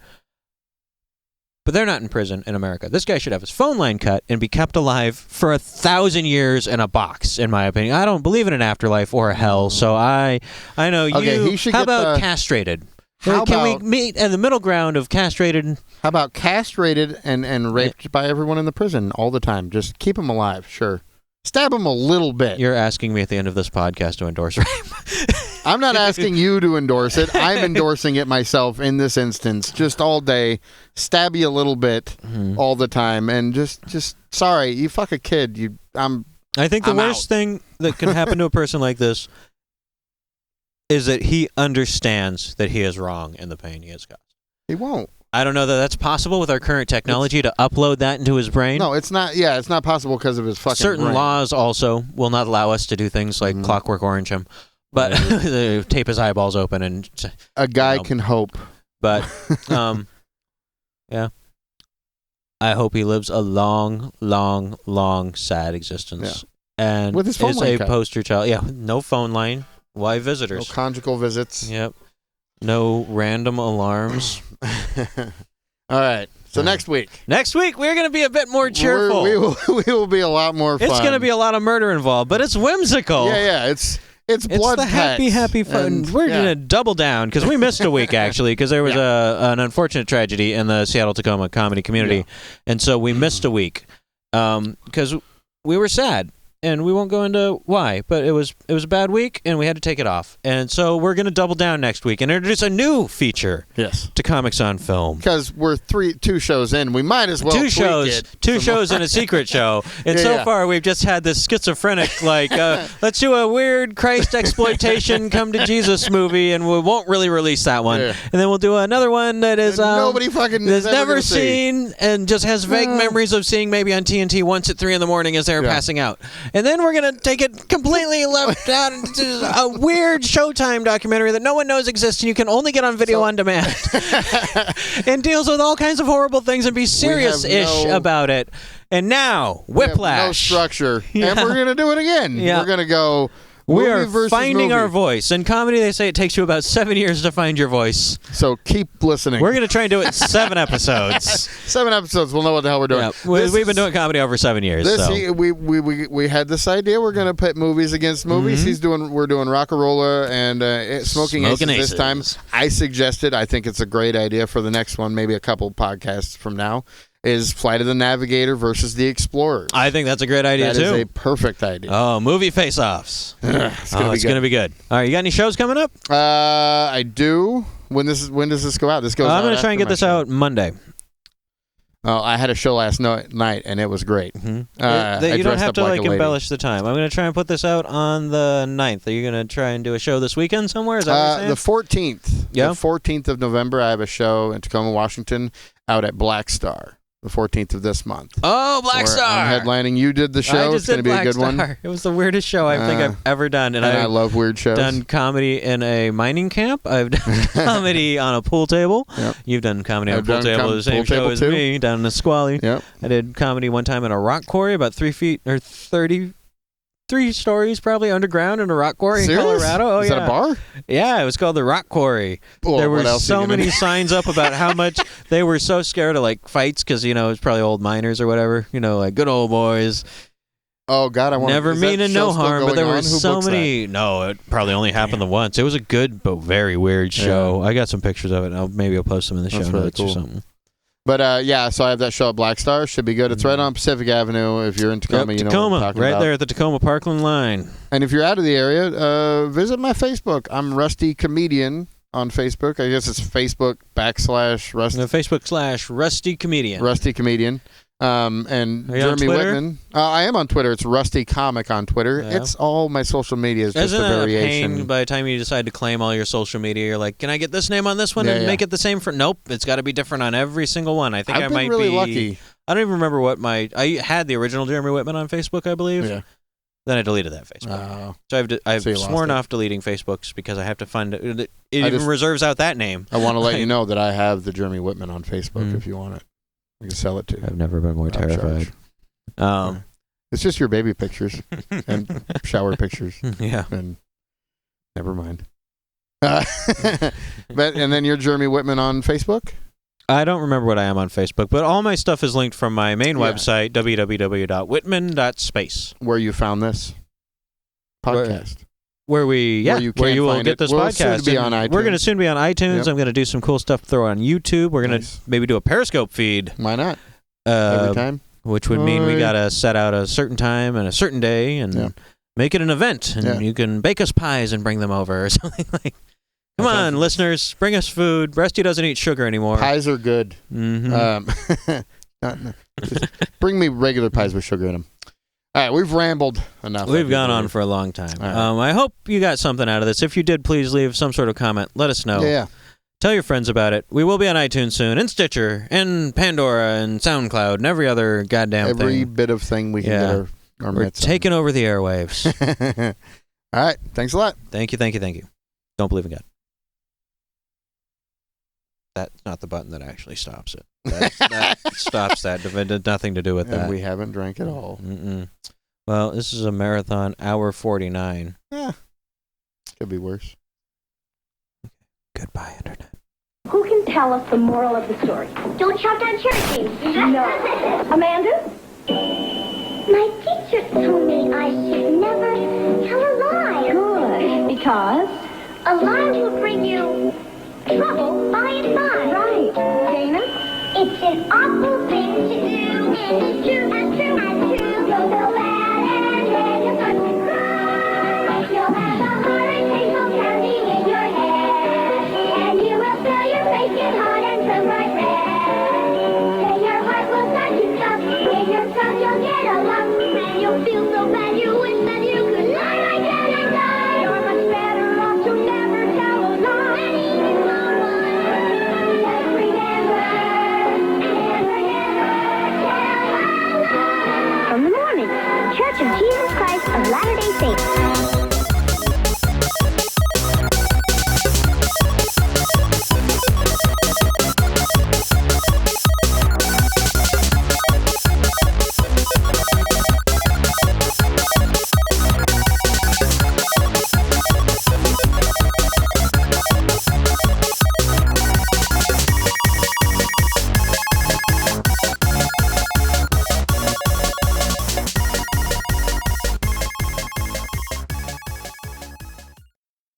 But they're not in prison in America. This guy should have his phone line cut and be kept alive for 1,000 years in a box, in my opinion. I don't believe in an afterlife or a hell, so I know you. Okay, he should how about castrated? Can we meet in the middle ground of castrated? How about castrated and raped by everyone in the prison all the time? Just keep him alive, sure. Stab him a little bit. You're asking me at the end of this podcast to endorse rape. I'm not asking you to endorse it. I'm endorsing it myself in this instance. Just all day, stab you a little bit all the time, and just sorry, you fuck a kid. I think the worst thing that can happen to a person like this is that he understands that he is wrong in the pain he has caused. He won't. I don't know that that's possible with our current technology to upload that into his brain. No, it's not. Yeah, it's not possible because of his fucking Certain brain. laws also will not allow us to do things like Clockwork Orange him, but tape his eyeballs open and a guy can hope. But yeah, I hope he lives a long, long, long, sad existence. Yeah. And with his phone line cut. Poster child. Yeah, no phone line. Why visitors? No conjugal visits. Yep. No random alarms. All right. So next week we're going to be a bit more cheerful. We will be a lot more fun. It's going to be a lot of murder involved, but it's whimsical. Yeah. It's blood. It's the happy fun. We're going to double down because we missed a week actually because there was an unfortunate tragedy in the Seattle-Tacoma comedy community, and so we missed a week because we were sad. And we won't go into why, but it was a bad week, and we had to take it off. And so we're going to double down next week and introduce a new feature to Comics on Film. Because we're 2 shows in, we might as well two shows and a secret show. And so far, we've just had this schizophrenic, let's do a weird Christ exploitation come to Jesus movie, and we won't really release that one. Yeah. And then we'll do another one that is nobody fucking has never seen and just has vague memories of seeing maybe on TNT once at 3 a.m. as they're passing out. And then we're going to take it completely left out into a weird Showtime documentary that no one knows exists and you can only get on video on demand. And deals with all kinds of horrible things and be serious-ish about it. And now, Whiplash. No structure. And we're going to do it again. Yeah. We're going to go... We are finding our voice. In comedy, they say it takes you about 7 years to find your voice. So keep listening. We're going to try and do it in 7 episodes. 7 episodes. We'll know what the hell we're doing. Yeah. We've been doing comedy over 7 years. We had this idea. We're going to pit movies against movies. We're doing Rock-a-Rolla and Smoking Aces this time. I suggested, I think it's a great idea for the next one, maybe a couple podcasts from now, is Flight of the Navigator versus the Explorers. I think that's a great idea, too. That is a perfect idea. Oh, movie face-offs. It's going to be good. All right, you got any shows coming up? I do. When does this go out? This goes out. I'm going to try and get this out Monday. I had a show last night, and it was great. Mm-hmm. I You don't dressed have up to like a lady. embellish the time. I'm going to try and put this out on the 9th. Are you going to try and do a show this weekend somewhere? Is that what you're saying? The 14th. Yeah? The 14th of November, I have a show in Tacoma, Washington, out at Black Star. The 14th of this month. Oh, Black Star! I'm headlining. You did the show. It's going to be a good one. It was the weirdest show I think I've ever done. And I love weird shows. I've done comedy in a mining camp. I've done comedy on a pool table. Yep. You've done comedy on a pool table, the same show as me, down in Nisqually. Yep. I did comedy one time in a rock quarry, about 3 feet or 33 stories probably underground in a rock quarry in Colorado. Oh, Is that a bar? Yeah, it was called the Rock Quarry. Well, there were what else so many signs up about how much they were so scared of like fights because it was probably old miners or whatever. Like good old boys. Oh God, I want never meaning no harm, but there were so many. That? No, it probably only happened the once. It was a good but very weird show. I got some pictures of it. Maybe I'll post them in the show notes or something. But so I have that show at Black Star. Should be good. It's right on Pacific Avenue. If you're in Tacoma, you know what I'm talking right about. there at the Tacoma Parkland line. And if you're out of the area, visit my Facebook. I'm Rusty Comedian on Facebook. I guess it's Facebook /Rusty. No, Facebook /Rusty Comedian. Rusty Comedian. And Jeremy Whitman. I am on Twitter. It's Rusty Comic on Twitter. Yeah. It's all my social media. Is just a variation. Isn't that a pain by the time you decide to claim all your social media? You're like, can I get this name on this one and make it the same for? Nope, it's got to be different on every single one. I think I've been really lucky. I don't even remember what I had the original Jeremy Whitman on Facebook, I believe. Yeah. Then I deleted that Facebook. So I've sworn off deleting Facebooks because I have to find it. It even reserves out that name. I want to let you know that I have the Jeremy Whitman on Facebook if you want it. I can sell it to you. I've never been more terrified. It's just your baby pictures and shower pictures. Yeah. And never mind. And then you're Jeremy Whitman on Facebook? I don't remember what I am on Facebook, but all my stuff is linked from my main website, www.whitman.space. Where you found this podcast. Where you will get this podcast. Soon be on iTunes. We're going to soon be on iTunes. Yep. I'm going to do some cool stuff to throw on YouTube. We're going to maybe do a Periscope feed. Why not? Every time. Which would mean we got to set out a certain time and a certain day and make it an event. And you can bake us pies and bring them over or something like. Come on, listeners, bring us food. Rusty doesn't eat sugar anymore. Pies are good. Mm-hmm. Bring me regular pies with sugar in them. All right, we've rambled enough. We've gone on for a long time. Right. I hope you got something out of this. If you did, please leave some sort of comment. Let us know. Yeah. Tell your friends about it. We will be on iTunes soon, and Stitcher, and Pandora, and SoundCloud, and every other goddamn thing. Every bit of thing we can get our We're taking over the airwaves. All right. Thanks a lot. Thank you. Don't believe in God. That's not the button that actually stops it. That stops that. It had nothing to do with that. We haven't drank at all. Mm-mm. Well, this is a marathon, hour 49. Yeah. Could be worse. Goodbye, Internet. Who can tell us the moral of the story? Don't shout down churches. No. Amanda? My teacher told me I should never tell a lie. Good. Because? A lie will bring you trouble by and by. Right. Dana? It's an awful thing to do. And it's true, and true, and true.